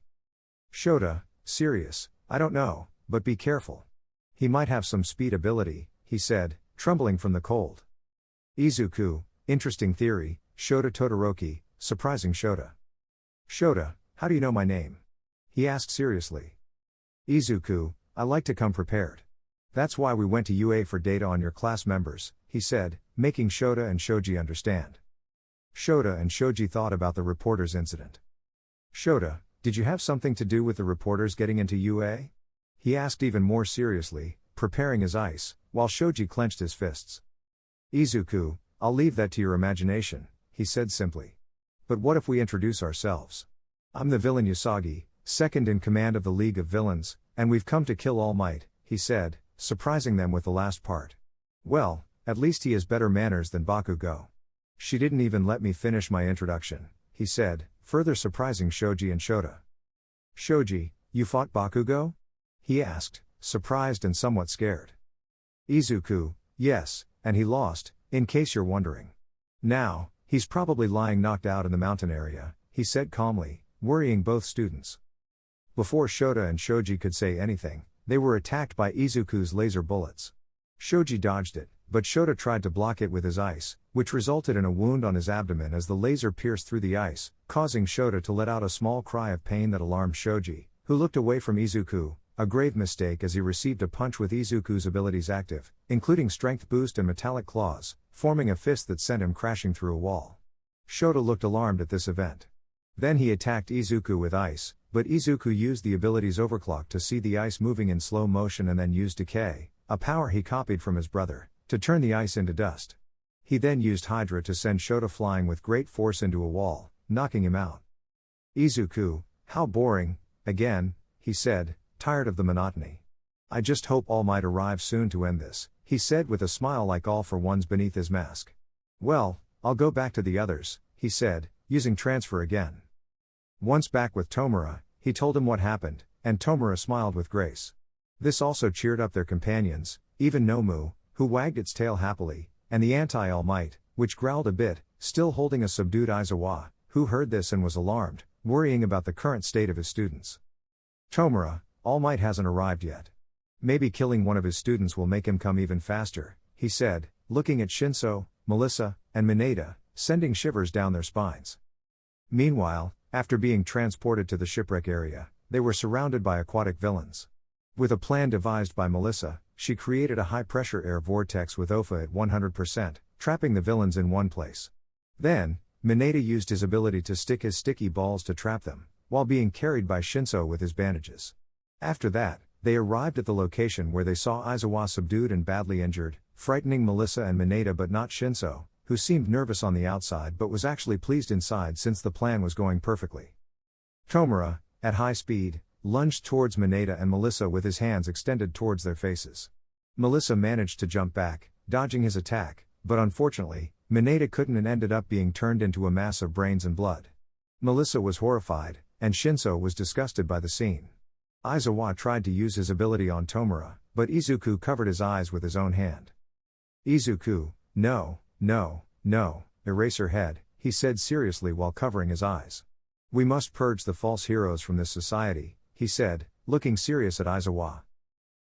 Shota, serious, I don't know, but be careful. He might have some speed ability, he said, trembling from the cold. Izuku, interesting theory, Shota Todoroki, surprising Shota. Shota, how do you know my name? He asked seriously. Izuku, I like to come prepared. That's why we went to UA for data on your class members, he said, making Shota and Shoji understand. Shota and Shoji thought about the reporter's incident. Shota, did you have something to do with the reporters getting into UA? He asked even more seriously, preparing his ice, while Shoji clenched his fists. Izuku, I'll leave that to your imagination, he said simply. But what if we introduce ourselves? I'm the villain Usagi, second in command of the League of Villains, and we've come to kill All Might, he said, surprising them with the last part. Well, at least he has better manners than Bakugo. She didn't even let me finish my introduction, he said, further surprising Shoji and Shota. Shoji, you fought Bakugo? He asked, surprised and somewhat scared. Izuku, yes, and he lost, in case you're wondering. Now, he's probably lying knocked out in the mountain area, he said calmly, worrying both students. Before Shota and Shoji could say anything, they were attacked by Izuku's laser bullets. Shoji dodged it, but Shota tried to block it with his ice, which resulted in a wound on his abdomen as the laser pierced through the ice, causing Shota to let out a small cry of pain that alarmed Shoji, who looked away from Izuku, a grave mistake as he received a punch with Izuku's abilities active, including strength boost and metallic claws, forming a fist that sent him crashing through a wall. Shota looked alarmed at this event. Then he attacked Izuku with ice, but Izuku used the ability's overclock to see the ice moving in slow motion and then used decay, a power he copied from his brother, to turn the ice into dust. He then used Hydra to send Shota flying with great force into a wall, knocking him out. Izuku, how boring, again, he said, tired of the monotony. I just hope All Might arrive soon to end this, he said with a smile like all for ones beneath his mask. Well, I'll go back to the others, he said, using transfer again. Once back with Tomura, he told him what happened, and Tomura smiled with grace. This also cheered up their companions, even Nomu, who wagged its tail happily, and the anti-All Might, which growled a bit, still holding a subdued Aizawa, who heard this and was alarmed, worrying about the current state of his students. Tomura, All Might hasn't arrived yet. Maybe killing one of his students will make him come even faster, he said, looking at Shinso, Melissa, and Mineta, sending shivers down their spines. Meanwhile, after being transported to the shipwreck area, they were surrounded by aquatic villains. With a plan devised by Melissa, she created a high-pressure air vortex with OFA at 100%, trapping the villains in one place. Then, Mineta used his ability to stick his sticky balls to trap them, while being carried by Shinso with his bandages. After that, they arrived at the location where they saw Aizawa subdued and badly injured, frightening Melissa and Mineta but not Shinso, who seemed nervous on the outside but was actually pleased inside since the plan was going perfectly. Tomura, at high speed, lunged towards Mineta and Melissa with his hands extended towards their faces. Melissa managed to jump back, dodging his attack, but unfortunately, Mineta couldn't and ended up being turned into a mass of brains and blood. Melissa was horrified, and Shinso was disgusted by the scene. Aizawa tried to use his ability on Tomura, but Izuku covered his eyes with his own hand. Izuku, no, erase her head, he said seriously while covering his eyes. We must purge the false heroes from this society, he said, looking serious at Aizawa.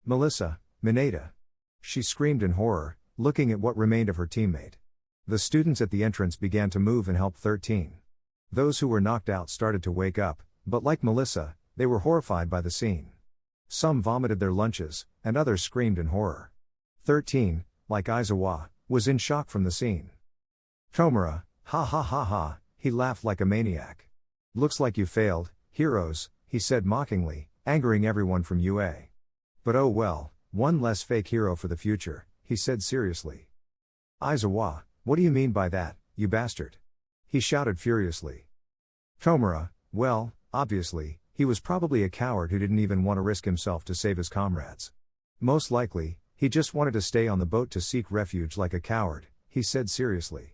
Melissa, Mineta. She screamed in horror, looking at what remained of her teammate. The students at the entrance began to move and help 13. Those who were knocked out started to wake up, but like Melissa, they were horrified by the scene. Some vomited their lunches, and others screamed in horror. 13, like Aizawa, was in shock from the scene. Tomura, ha ha ha ha, he laughed like a maniac. Looks like you failed, heroes, he said mockingly, angering everyone from UA. But oh well, one less fake hero for the future, he said seriously. Aizawa, what do you mean by that, you bastard? He shouted furiously. Tomura, well, obviously, he was probably a coward who didn't even want to risk himself to save his comrades. Most likely, he just wanted to stay on the boat to seek refuge like a coward, he said seriously.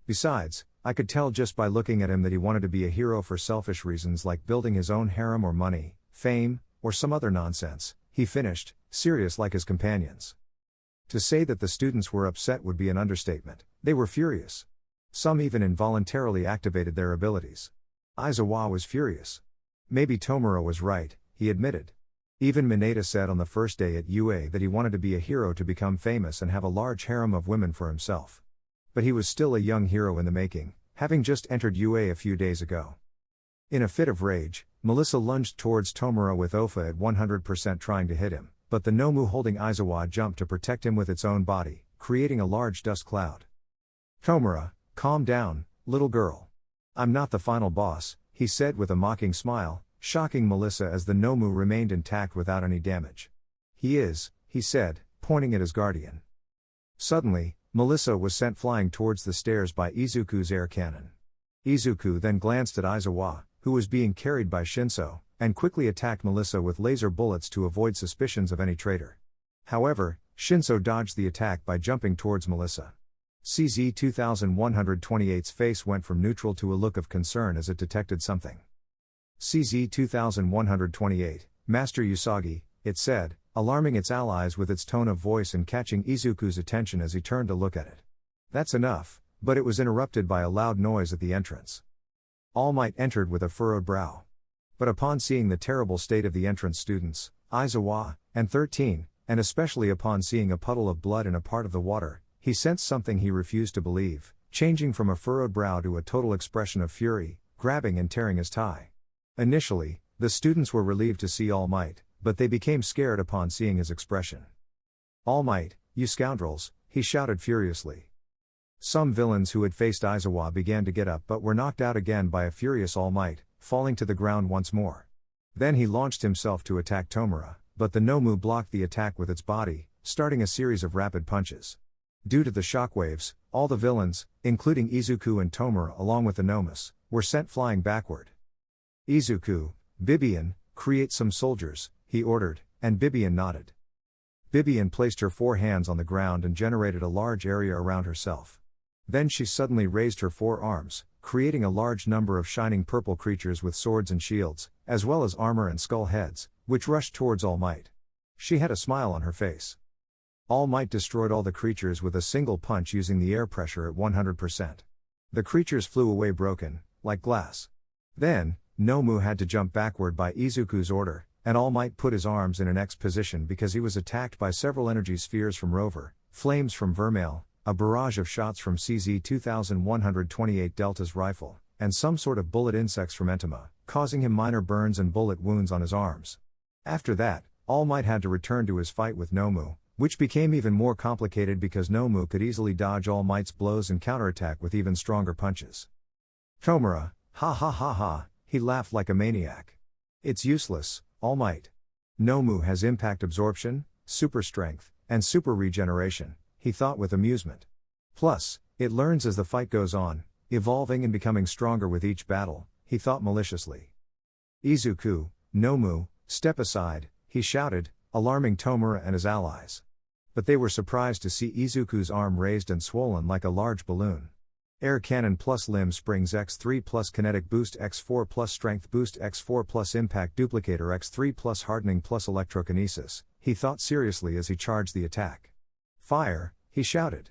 Besides, I could tell just by looking at him that he wanted to be a hero for selfish reasons like building his own harem or money, fame, or some other nonsense, he finished, serious like his companions. To say that the students were upset would be an understatement, they were furious. Some even involuntarily activated their abilities. Aizawa was furious. Maybe Tomura was right, he admitted. Even Mineta said on the first day at UA that he wanted to be a hero to become famous and have a large harem of women for himself. But he was still a young hero in the making, having just entered UA a few days ago. In a fit of rage, Melissa lunged towards Tomura with OFA at 100% trying to hit him, but the Nomu holding Aizawa jumped to protect him with its own body, creating a large dust cloud. Tomura, calm down, little girl. I'm not the final boss, he said with a mocking smile, shocking Melissa as the Nomu remained intact without any damage. He is, he said, pointing at his guardian. Suddenly, Melissa was sent flying towards the stairs by Izuku's air cannon. Izuku then glanced at Aizawa, who was being carried by Shinso, and quickly attacked Melissa with laser bullets to avoid suspicions of any traitor. However, Shinso dodged the attack by jumping towards Melissa. CZ 2128's face went from neutral to a look of concern as it detected something. CZ 2128, Master Usagi, it said, alarming its allies with its tone of voice and catching Izuku's attention as he turned to look at it. That's enough, but it was interrupted by a loud noise at the entrance. All Might entered with a furrowed brow. But upon seeing the terrible state of the entrance students, Aizawa, and 13, and especially upon seeing a puddle of blood in a part of the water, he sensed something he refused to believe, changing from a furrowed brow to a total expression of fury, grabbing and tearing his tie. Initially, the students were relieved to see All Might, but they became scared upon seeing his expression. All Might, you scoundrels, he shouted furiously. Some villains who had faced Aizawa began to get up but were knocked out again by a furious All Might, falling to the ground once more. Then he launched himself to attack Tomura, but the Nomu blocked the attack with its body, starting a series of rapid punches. Due to the shockwaves, all the villains, including Izuku and Tomura along with the Nomus, were sent flying backward. Izuku, Bibian, create some soldiers, he ordered, and Bibian nodded. Bibian placed her 4 hands on the ground and generated a large area around herself. Then she suddenly raised her 4 arms, creating a large number of shining purple creatures with swords and shields, as well as armor and skull heads, which rushed towards All Might. She had a smile on her face. All Might destroyed all the creatures with a single punch using the air pressure at 100%. The creatures flew away broken, like glass. Then, Nomu had to jump backward by Izuku's order, and All Might put his arms in an X position because he was attacked by several energy spheres from Rover, flames from Vermeil, a barrage of shots from CZ 2128 Delta's rifle, and some sort of bullet insects from Entama, causing him minor burns and bullet wounds on his arms. After that, All Might had to return to his fight with Nomu, which became even more complicated because Nomu could easily dodge All Might's blows and counterattack with even stronger punches. Tomura, ha ha ha ha, he laughed like a maniac. It's useless, All Might. Nomu has impact absorption, super strength, and super regeneration, he thought with amusement. Plus, it learns as the fight goes on, evolving and becoming stronger with each battle, he thought maliciously. Izuku, Nomu, step aside, he shouted, alarming Tomura and his allies. But they were surprised to see Izuku's arm raised and swollen like a large balloon. Air Cannon plus Limb Springs x3 plus Kinetic Boost x4 plus Strength Boost x4 plus Impact Duplicator x3 plus Hardening plus Electrokinesis, he thought seriously as he charged the attack. Fire, he shouted.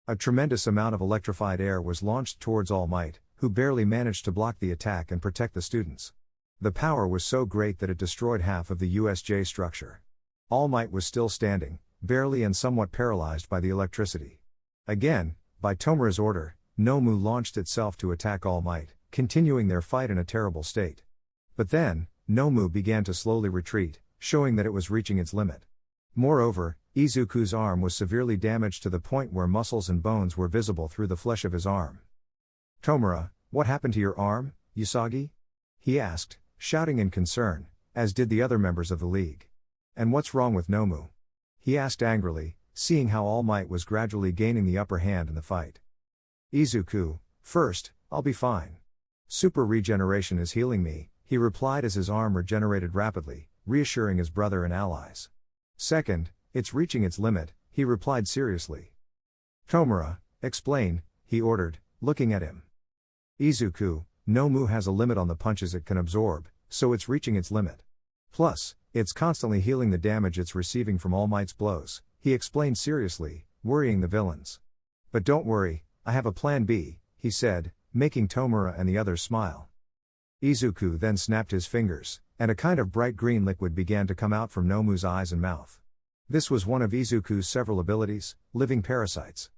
A tremendous amount of electrified air was launched towards All Might, who barely managed to block the attack and protect the students. The power was so great that it destroyed half of the USJ structure. All Might was still standing, barely and somewhat paralyzed by the electricity. Again, by Tomura's order, Nomu launched itself to attack All Might, continuing their fight in a terrible state. But then, Nomu began to slowly retreat, showing that it was reaching its limit. Moreover, Izuku's arm was severely damaged to the point where muscles and bones were visible through the flesh of his arm. Tomura, what happened to your arm, Usagi? He asked, shouting in concern, as did the other members of the League. And what's wrong with Nomu? He asked angrily, seeing how All Might was gradually gaining the upper hand in the fight. Izuku, first, I'll be fine. Super regeneration is healing me, he replied as his arm regenerated rapidly, reassuring his brother and allies. Second, it's reaching its limit, he replied seriously. Tomura, explain, he ordered, looking at him. Izuku, Nomu has a limit on the punches it can absorb, so it's reaching its limit. Plus, it's constantly healing the damage it's receiving from All Might's blows, he explained seriously, worrying the villains. But don't worry, I have a plan B, he said, making Tomura and the others smile. Izuku then snapped his fingers, and a kind of bright green liquid began to come out from Nomu's eyes and mouth. This was one of Izuku's several abilities, living parasites.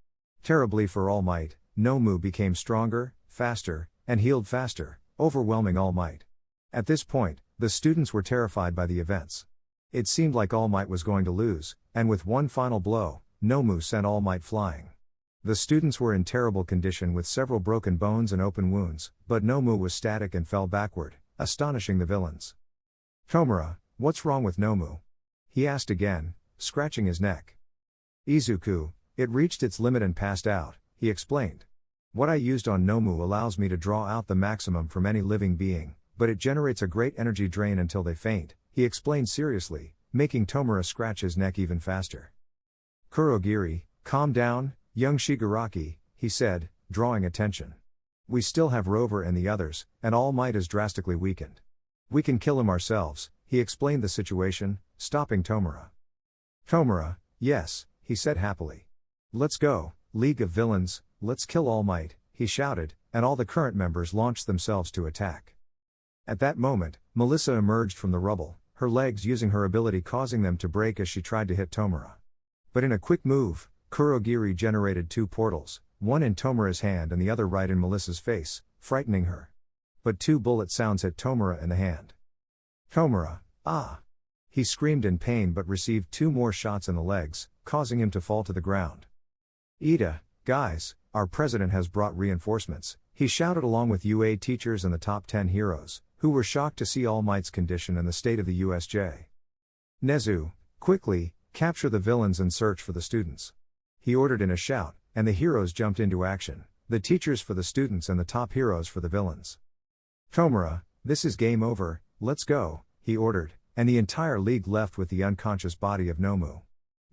Terribly for All Might, Nomu became stronger, faster, and healed faster, overwhelming All Might. At this point, the students were terrified by the events. It seemed like All Might was going to lose, and with one final blow, Nomu sent All Might flying. The students were in terrible condition with several broken bones and open wounds, but Nomu was static and fell backward, astonishing the villains. Tomura, what's wrong with Nomu? He asked again, scratching his neck. Izuku, it reached its limit and passed out, he explained. What I used on Nomu allows me to draw out the maximum from any living being, but it generates a great energy drain until they faint, he explained seriously, making Tomura scratch his neck even faster. Kurogiri, calm down, young Shigaraki, he said, drawing attention. We still have Rover and the others, and All Might is drastically weakened. We can kill him ourselves, he explained the situation, stopping Tomura. Tomura, yes, he said happily. Let's go, League of Villains, let's kill All Might, he shouted, and all the current members launched themselves to attack. At that moment, Melissa emerged from the rubble, her legs using her ability causing them to break as she tried to hit Tomura. But in a quick move, Kurogiri generated 2 portals, one in Tomura's hand and the other right in Melissa's face, frightening her. But 2 bullet sounds hit Tomura in the hand. Tomura, ah! He screamed in pain but received 2 more shots in the legs, causing him to fall to the ground. Ida, guys, our president has brought reinforcements, he shouted along with UA teachers and the top 10 heroes, who were shocked to see All Might's condition and the state of the USJ. Nezu, quickly, capture the villains and search for the students. He ordered in a shout, and the heroes jumped into action, the teachers for the students and the top heroes for the villains. Tomura, this is game over, let's go, he ordered, and the entire league left with the unconscious body of Nomu.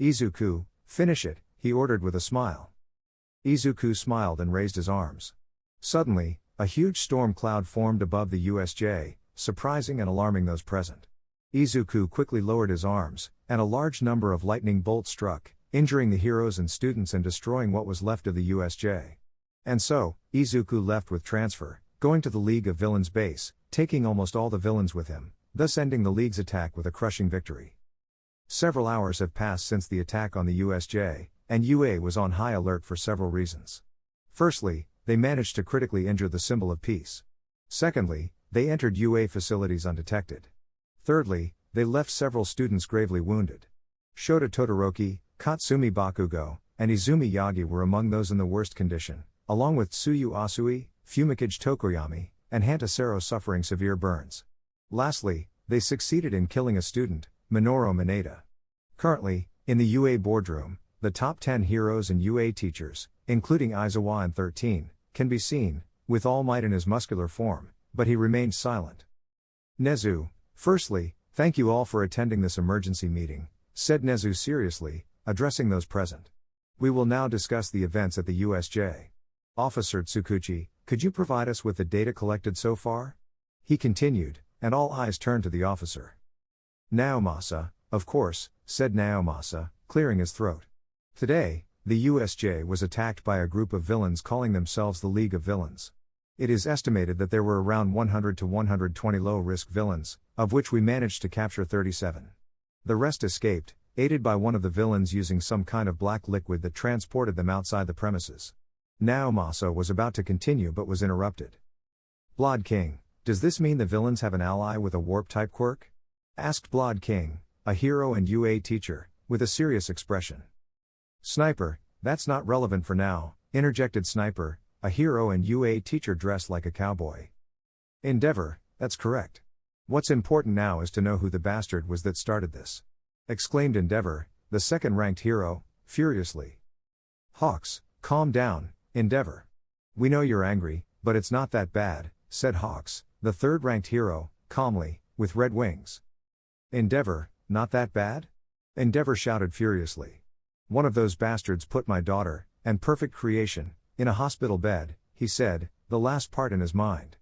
Izuku, finish it, he ordered with a smile. Izuku smiled and raised his arms. Suddenly, a huge storm cloud formed above the USJ, surprising and alarming those present. Izuku quickly lowered his arms, and a large number of lightning bolts struck, injuring the heroes and students and destroying what was left of the USJ. And so, Izuku left with transfer, going to the League of Villains base, taking almost all the villains with him, thus ending the League's attack with a crushing victory. Several hours have passed since the attack on the USJ, and UA was on high alert for several reasons. Firstly, they managed to critically injure the symbol of peace. Secondly, they entered UA facilities undetected. Thirdly, they left several students gravely wounded. Shota Todoroki, Katsumi Bakugo, and Izumi Yagi were among those in the worst condition, along with Tsuyu Asui, Fumikage Tokoyami, and Hantasero suffering severe burns. Lastly, they succeeded in killing a student, Minoru Mineta. Currently, in the UA boardroom, the top 10 heroes and UA teachers, including Aizawa and 13, can be seen, with All Might in his muscular form, but he remained silent. Nezu, firstly, thank you all for attending this emergency meeting, said Nezu seriously, addressing those present. We will now discuss the events at the USJ. Officer Tsukuchi, could you provide us with the data collected so far? He continued, and all eyes turned to the officer. Naomasa, of course, said Naomasa, clearing his throat. Today, the USJ was attacked by a group of villains calling themselves the League of Villains. It is estimated that there were around 100 to 120 low-risk villains, of which we managed to capture 37. The rest escaped, aided by one of the villains using some kind of black liquid that transported them outside the premises. Naomasa was about to continue but was interrupted. Blood King, does this mean the villains have an ally with a warp-type quirk? Asked Blood King, a hero and UA teacher, with a serious expression. Sniper, that's not relevant for now, interjected Sniper, a hero and UA teacher dressed like a cowboy. Endeavor, that's correct. What's important now is to know who the bastard was that started this. Exclaimed Endeavor, the second-ranked hero, furiously. Hawks, calm down, Endeavor. We know you're angry, but it's not that bad, said Hawks, the third-ranked hero, calmly, with red wings. Endeavor, not that bad? Endeavor shouted furiously. One of those bastards put my daughter, and perfect creation, in a hospital bed, he said, the last part in his mind.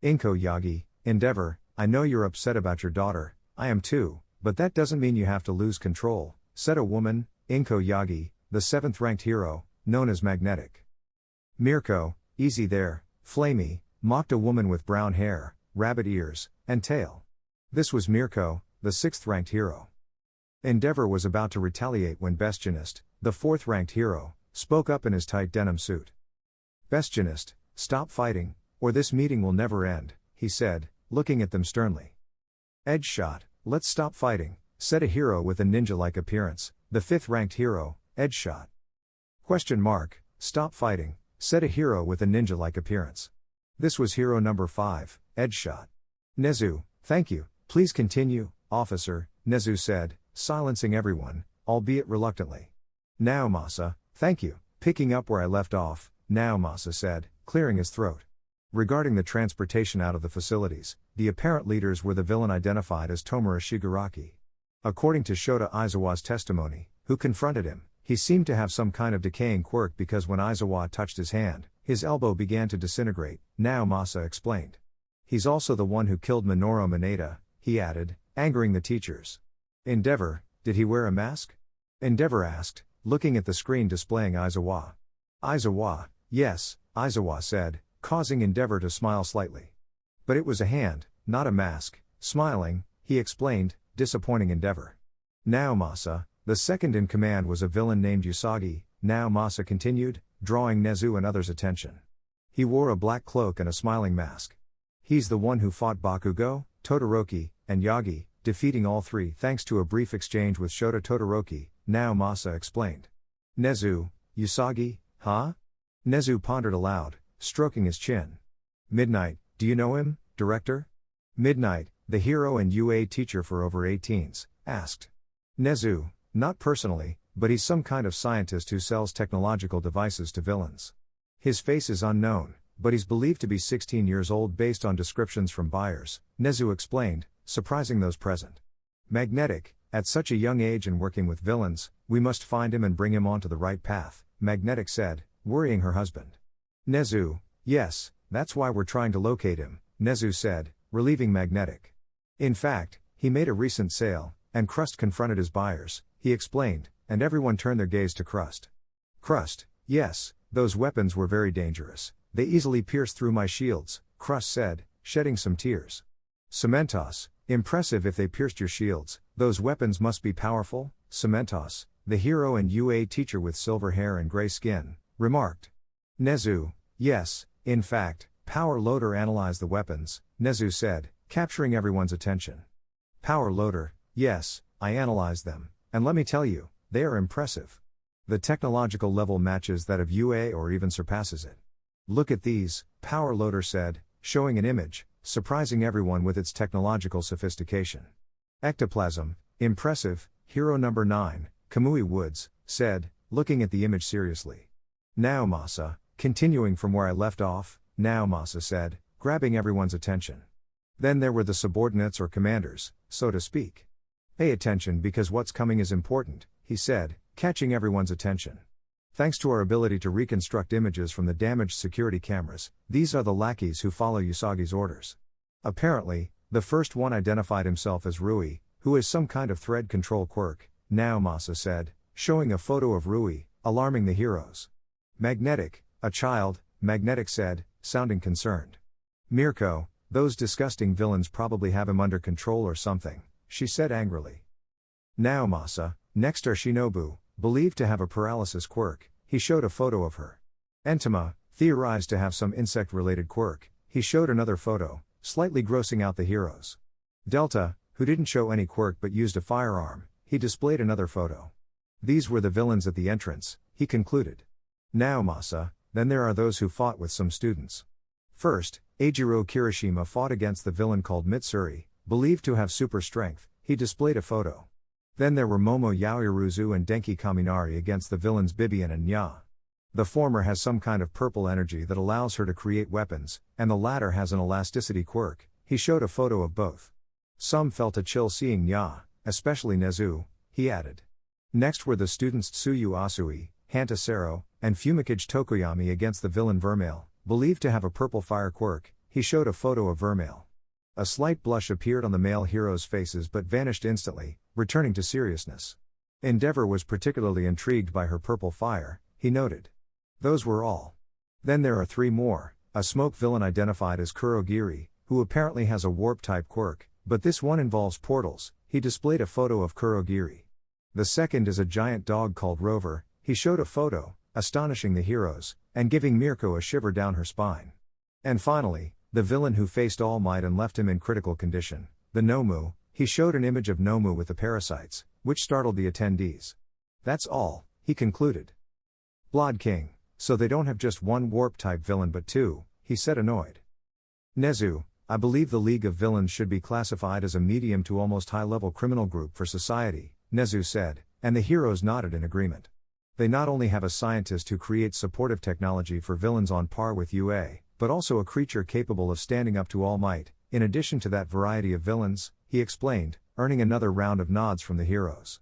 Inko Yagi, Endeavor, I know you're upset about your daughter, I am too, but that doesn't mean you have to lose control, said a woman, Inko Yagi, the seventh-ranked hero, known as Magnetic. Mirko, easy there, Flamey, mocked a woman with brown hair, rabbit ears, and tail. This was Mirko, the sixth-ranked hero. Endeavor was about to retaliate when Bestionist, the fourth-ranked hero, spoke up in his tight denim suit. Bestionist, stop fighting, or this meeting will never end, he said, looking at them sternly. Edge shot, let's stop fighting, said a hero with a ninja-like appearance, the fifth-ranked hero, Edge shot. Question mark, Stop fighting, said a hero with a ninja-like appearance. This was hero number 5, Edge Shot. Nezu, thank you, please continue, officer, Nezu said, silencing everyone, albeit reluctantly. Now Masa, thank you, picking up where I left off, now Masa said, clearing his throat. Regarding the transportation out of the facilities, the apparent leaders were the villain identified as Tomura Shigaraki. According to Shota Aizawa's testimony, who confronted him, he seemed to have some kind of decaying quirk because when Aizawa touched his hand, his elbow began to disintegrate, now Masa explained. He's also the one who killed Minoru Mineta, he added, angering the teachers. Endeavor, did he wear a mask? Endeavor asked, looking at the screen displaying Aizawa. Aizawa, yes, Aizawa said, causing Endeavor to smile slightly. But it was a hand, not a mask, smiling, he explained, disappointing Endeavor. Now Masa, the second in command was a villain named Usagi, now Masa continued, drawing Nezu and others' attention. He wore a black cloak and a smiling mask. He's the one who fought Bakugo, Todoroki, and Yagi, defeating all three thanks to a brief exchange with Shota Todoroki, now Masa explained. Nezu, Usagi, huh? Nezu pondered aloud, stroking his chin. Midnight, do you know him, director? Midnight, the hero and UA teacher for over 18s, asked. Nezu, not personally, but he's some kind of scientist who sells technological devices to villains. His face is unknown, but he's believed to be 16 years old based on descriptions from buyers, Nezu explained, surprising those present. Magnetic, at such a young age and working with villains, we must find him and bring him onto the right path, Magnetic said, worrying her husband. Nezu, yes, that's why we're trying to locate him, Nezu said, relieving Magnetic. In fact, he made a recent sale, and Crust confronted his buyers, he explained, and everyone turned their gaze to Crust. Crust, yes, those weapons were very dangerous, they easily pierced through my shields, Crust said, shedding some tears. Cementos, impressive if they pierced your shields, those weapons must be powerful, Cementos, the hero and UA teacher with silver hair and gray skin, remarked. Nezu, yes, in fact, Power Loader analyzed the weapons, Nezu said, capturing everyone's attention. Power Loader, yes, I analyzed them, and let me tell you, they are impressive. The technological level matches that of UA or even surpasses it. Look at these, Power Loader said, showing an image, surprising everyone with its technological sophistication. Ectoplasm, impressive, hero number 9, Kamui Woods, said, looking at the image seriously. Now Masa, continuing from where I left off, now Masa said, grabbing everyone's attention. Then there were the subordinates or commanders, so to speak. Pay attention because what's coming is important, he said, catching everyone's attention. Thanks to our ability to reconstruct images from the damaged security cameras, these are the lackeys who follow Usagi's orders. Apparently, the first one identified himself as Rui, who is some kind of thread control quirk, now Masa said, showing a photo of Rui, alarming the heroes. Magnetic, a child, Magnetic said, sounding concerned. Mirko, those disgusting villains probably have him under control or something, she said angrily. Now Masa, next are Shinobu, believed to have a paralysis quirk, he showed a photo of her. Entama, theorized to have some insect-related quirk, he showed another photo, slightly grossing out the heroes. Delta, who didn't show any quirk but used a firearm, he displayed another photo. These were the villains at the entrance, he concluded. Now Masa, then there are those who fought with some students. First, Eijiro Kirishima fought against the villain called Mitsuri, believed to have super strength, he displayed a photo. Then there were Momo Yaoiruzu and Denki Kaminari against the villains Bibian and Nya. The former has some kind of purple energy that allows her to create weapons, and the latter has an elasticity quirk, he showed a photo of both. Some felt a chill seeing Nya, especially Nezu, he added. Next were the students Tsuyu Asui, Hantasero, and Fumikage Tokoyami against the villain Vermeil, believed to have a purple fire quirk, he showed a photo of Vermeil. A slight blush appeared on the male heroes' faces but vanished instantly, returning to seriousness. Endeavor was particularly intrigued by her purple fire, he noted. Those were all. Then there are 3 more, a smoke villain identified as Kurogiri, who apparently has a warp-type quirk, but this one involves portals, he displayed a photo of Kurogiri. The second is a giant dog called Rover, he showed a photo, astonishing the heroes, and giving Mirko a shiver down her spine. And finally, the villain who faced All Might and left him in critical condition, the Nomu, he showed an image of Nomu with the parasites, which startled the attendees. That's all, he concluded. Blood King, so they don't have just one warp-type villain but two, he said annoyed. Nezu, I believe the League of Villains should be classified as a medium to almost high-level criminal group for society, Nezu said, and the heroes nodded in agreement. They not only have a scientist who creates supportive technology for villains on par with UA, but also a creature capable of standing up to All Might. In addition to that variety of villains, he explained, earning another round of nods from the heroes.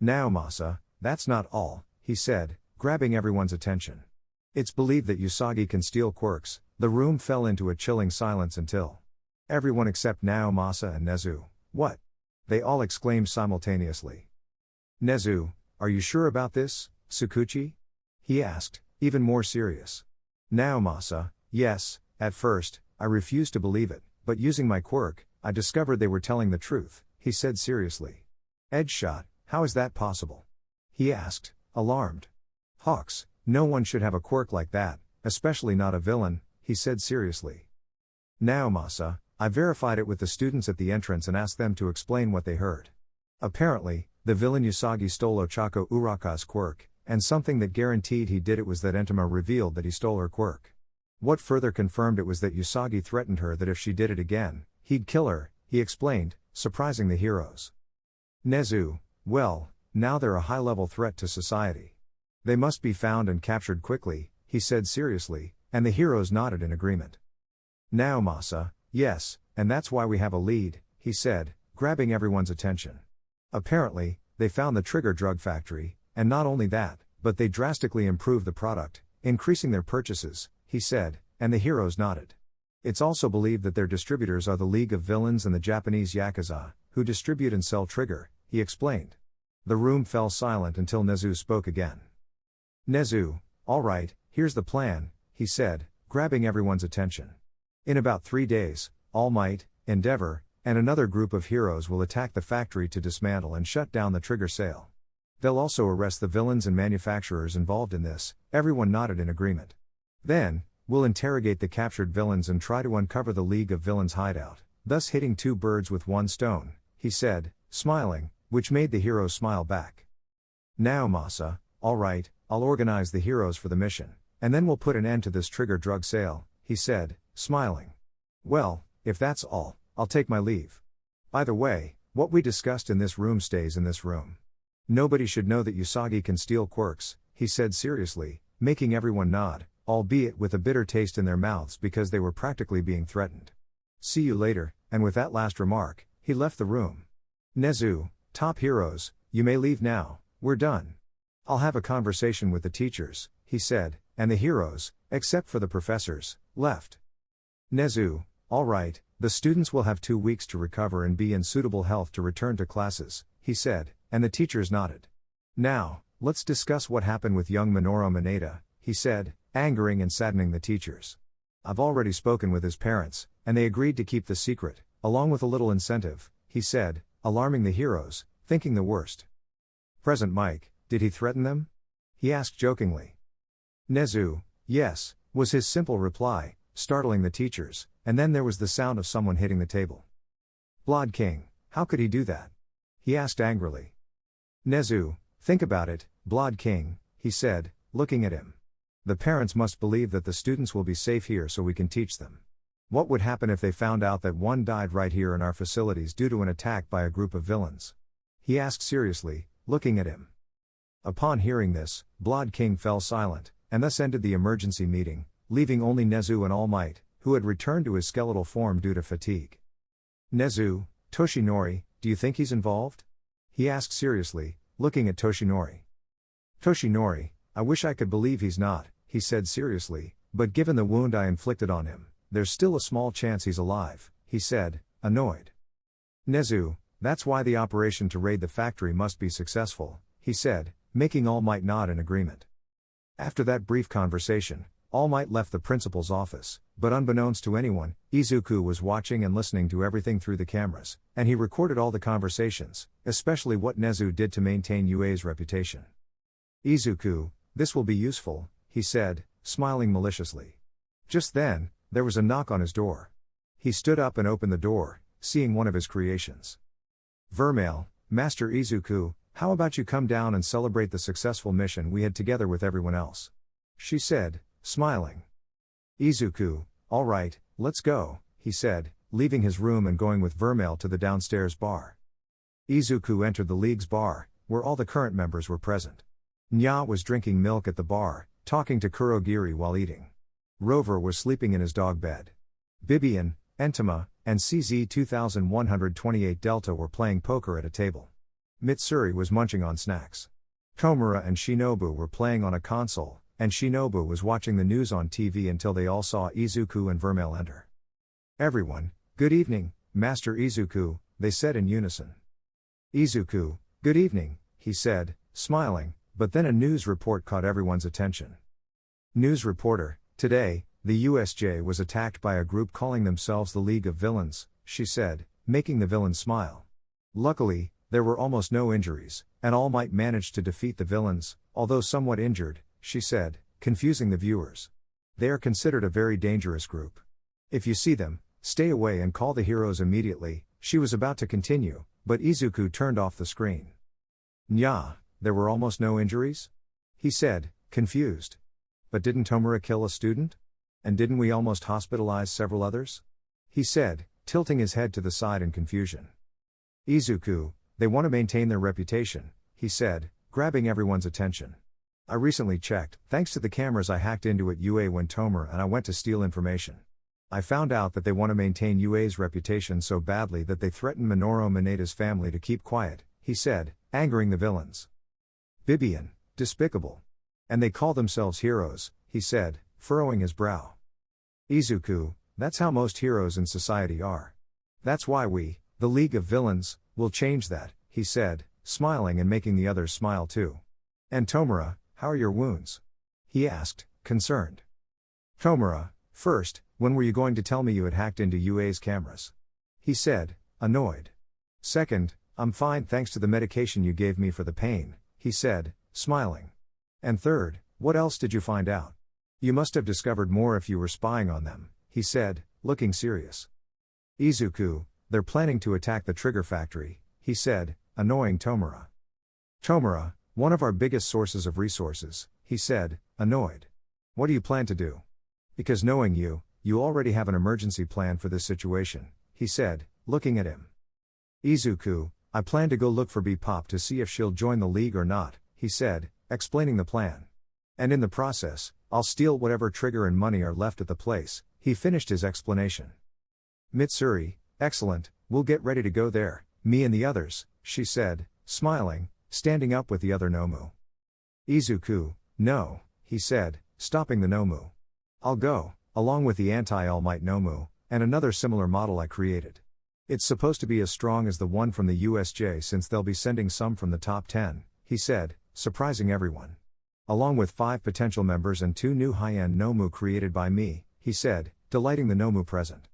Now Masa, that's not all, he said, grabbing everyone's attention. It's believed that Usagi can steal quirks. The room fell into a chilling silence until everyone except Nao, Masa and Nezu. What? They all exclaimed simultaneously. Nezu, are you sure about this, Tsukuchi? He asked, even more serious. Nao, Masa, yes, at first, I refused to believe it, but using my quirk, I discovered they were telling the truth, he said seriously. Edge shot, how is that possible? He asked, alarmed. Hawks, no one should have a quirk like that, especially not a villain, he said seriously. Now Masa, I verified it with the students at the entrance and asked them to explain what they heard. Apparently, the villain Usagi stole Ochako Uraka's quirk, and something that guaranteed he did it was that Entama revealed that he stole her quirk. What further confirmed it was that Usagi threatened her that if she did it again, he'd kill her, he explained, surprising the heroes. Nezu, well, now they're a high-level threat to society. They must be found and captured quickly, he said seriously, and the heroes nodded in agreement. Now Masa, yes, and that's why we have a lead, he said, grabbing everyone's attention. Apparently, they found the trigger drug factory, and not only that, but they drastically improved the product, increasing their purchases, he said, and the heroes nodded. It's also believed that their distributors are the League of Villains and the Japanese Yakuza, who distribute and sell trigger, he explained. The room fell silent until Nezu spoke again. Nezu, all right, here's the plan, he said, grabbing everyone's attention. In about 3 days, All Might, Endeavor, and another group of heroes will attack the factory to dismantle and shut down the trigger sale. They'll also arrest the villains and manufacturers involved in this, everyone nodded in agreement. Then, we'll interrogate the captured villains and try to uncover the League of Villains' hideout, thus hitting 2 birds with 1 stone, he said, smiling, which made the heroes smile back. Now Masa, all right, I'll organize the heroes for the mission, and then we'll put an end to this trigger drug sale, he said, smiling. Well, if that's all, I'll take my leave. By the way, what we discussed in this room stays in this room. Nobody should know that Usagi can steal quirks, he said seriously, making everyone nod, albeit with a bitter taste in their mouths because they were practically being threatened. See you later, and with that last remark, he left the room. Nezu, top heroes, you may leave now, we're done. I'll have a conversation with the teachers, he said, and the heroes, except for the professors, left. Nezu, all right, the students will have 2 weeks to recover and be in suitable health to return to classes, he said, and the teachers nodded. Now, let's discuss what happened with young Minoru Mineta, he said, angering and saddening the teachers. I've already spoken with his parents, and they agreed to keep the secret, along with a little incentive, he said, alarming the heroes, thinking the worst. Present Mike, did he threaten them? He asked jokingly. Nezu, yes, was his simple reply, startling the teachers, and then there was the sound of someone hitting the table. Blood King, how could he do that? He asked angrily. Nezu, think about it, Blood King, he said, looking at him. The parents must believe that the students will be safe here so we can teach them. What would happen if they found out that one died right here in our facilities due to an attack by a group of villains? He asked seriously, looking at him. Upon hearing this, Blood King fell silent, and thus ended the emergency meeting, leaving only Nezu and All Might, who had returned to his skeletal form due to fatigue. Nezu, Toshinori, do you think he's involved? He asked seriously, looking at Toshinori. Toshinori, I wish I could believe he's not, he said seriously, but given the wound I inflicted on him, there's still a small chance he's alive, he said, annoyed. Nezu, that's why the operation to raid the factory must be successful, he said, making All Might nod in agreement. After that brief conversation, All Might left the principal's office, but unbeknownst to anyone, Izuku was watching and listening to everything through the cameras, and he recorded all the conversations, especially what Nezu did to maintain UA's reputation. Izuku, this will be useful, he said, smiling maliciously. Just then, there was a knock on his door. He stood up and opened the door, seeing one of his creations. Vermail, Master Izuku, how about you come down and celebrate the successful mission we had together with everyone else? she said, smiling. Izuku, all right, let's go, he said, leaving his room and going with Vermeil to the downstairs bar. Izuku entered the league's bar, where all the current members were present. Nya was drinking milk at the bar, talking to Kurogiri while eating. Rover was sleeping in his dog bed. Bibian, Entama, and CZ 2128 Delta were playing poker at a table. Mitsuri was munching on snacks. Komura and Shinobu were playing on a console, and Shinobu was watching the news on TV until they all saw Izuku and Vermeil enter. Everyone, good evening, Master Izuku, they said in unison. Izuku, good evening, he said, smiling, but then a news report caught everyone's attention. News reporter, today, the USJ was attacked by a group calling themselves the League of Villains, she said, making the villains smile. Luckily, there were almost no injuries, and All Might managed to defeat the villains, although somewhat injured, she said, confusing the viewers. They are considered a very dangerous group. If you see them, stay away and call the heroes immediately, she was about to continue, but Izuku turned off the screen. Nya, there were almost no injuries? He said, confused. But didn't Tomura kill a student? And didn't we almost hospitalize several others? He said, tilting his head to the side in confusion. Izuku, they want to maintain their reputation, he said, grabbing everyone's attention. I recently checked, thanks to the cameras I hacked into at UA when Tomura and I went to steal information. I found out that they want to maintain UA's reputation so badly that they threatened Minoru Maneda's family to keep quiet, he said, angering the villains. Bibian, despicable. And they call themselves heroes, he said, furrowing his brow. Izuku, that's how most heroes in society are. That's why we, the League of Villains, will change that, he said, smiling and making the others smile too. And Tomura, how are your wounds? He asked, concerned. Tomura, first, when were you going to tell me you had hacked into UA's cameras? He said, annoyed. Second, I'm fine thanks to the medication you gave me for the pain, he said, smiling. And third, what else did you find out? You must have discovered more if you were spying on them, he said, looking serious. Izuku, they're planning to attack the Trigger Factory, he said, annoying Tomura. Tomura, one of our biggest sources of resources, he said, annoyed. What do you plan to do? Because knowing you, you already have an emergency plan for this situation, he said, looking at him. Izuku, I plan to go look for B-Pop to see if she'll join the league or not, he said, explaining the plan. And in the process, I'll steal whatever trigger and money are left at the place, he finished his explanation. Mitsuri, excellent, we'll get ready to go there, me and the others, she said, smiling, standing up with the other Nomu. Izuku, no, he said, stopping the Nomu. I'll go, along with the anti-All Might Nomu, and another similar model I created. It's supposed to be as strong as the one from the USJ since they'll be sending some from the top 10, he said, surprising everyone. Along with 5 potential members and 2 new high-end Nomu created by me, he said, delighting the Nomu present.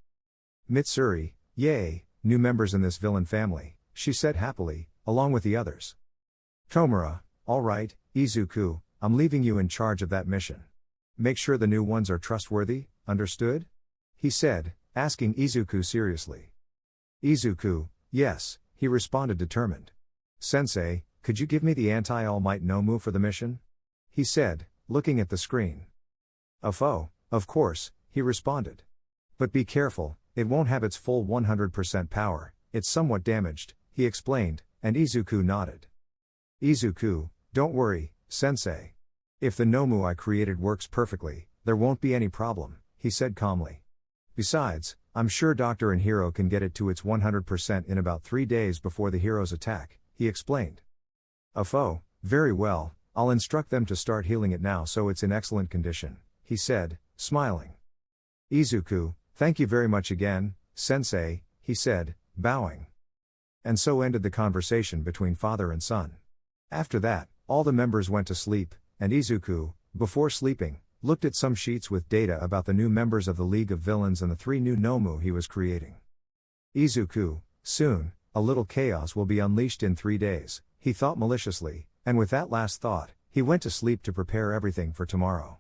Mitsuri, yay, new members in this villain family, she said happily, along with the others. Tomura, all right, Izuku, I'm leaving you in charge of that mission. Make sure the new ones are trustworthy, understood? He said, asking Izuku seriously. Izuku, yes, he responded determined. Sensei, could you give me the anti-All Might Nomu for the mission? He said, looking at the screen. Of course, he responded. But be careful, it won't have its full 100% power, it's somewhat damaged, he explained, and Izuku nodded. Izuku, don't worry, Sensei. If the Nomu I created works perfectly, there won't be any problem, he said calmly. Besides, I'm sure Doctor and Hero can get it to its 100% in about 3 days before the heroes attack, he explained. Very well, I'll instruct them to start healing it now so it's in excellent condition, he said, smiling. Izuku, thank you very much again, Sensei, he said, bowing. And so ended the conversation between father and son. After that, all the members went to sleep, and Izuku, before sleeping, looked at some sheets with data about the new members of the League of Villains and the 3 new Nomu he was creating. Izuku, soon, a little chaos will be unleashed in 3 days, he thought maliciously, and with that last thought, he went to sleep to prepare everything for tomorrow.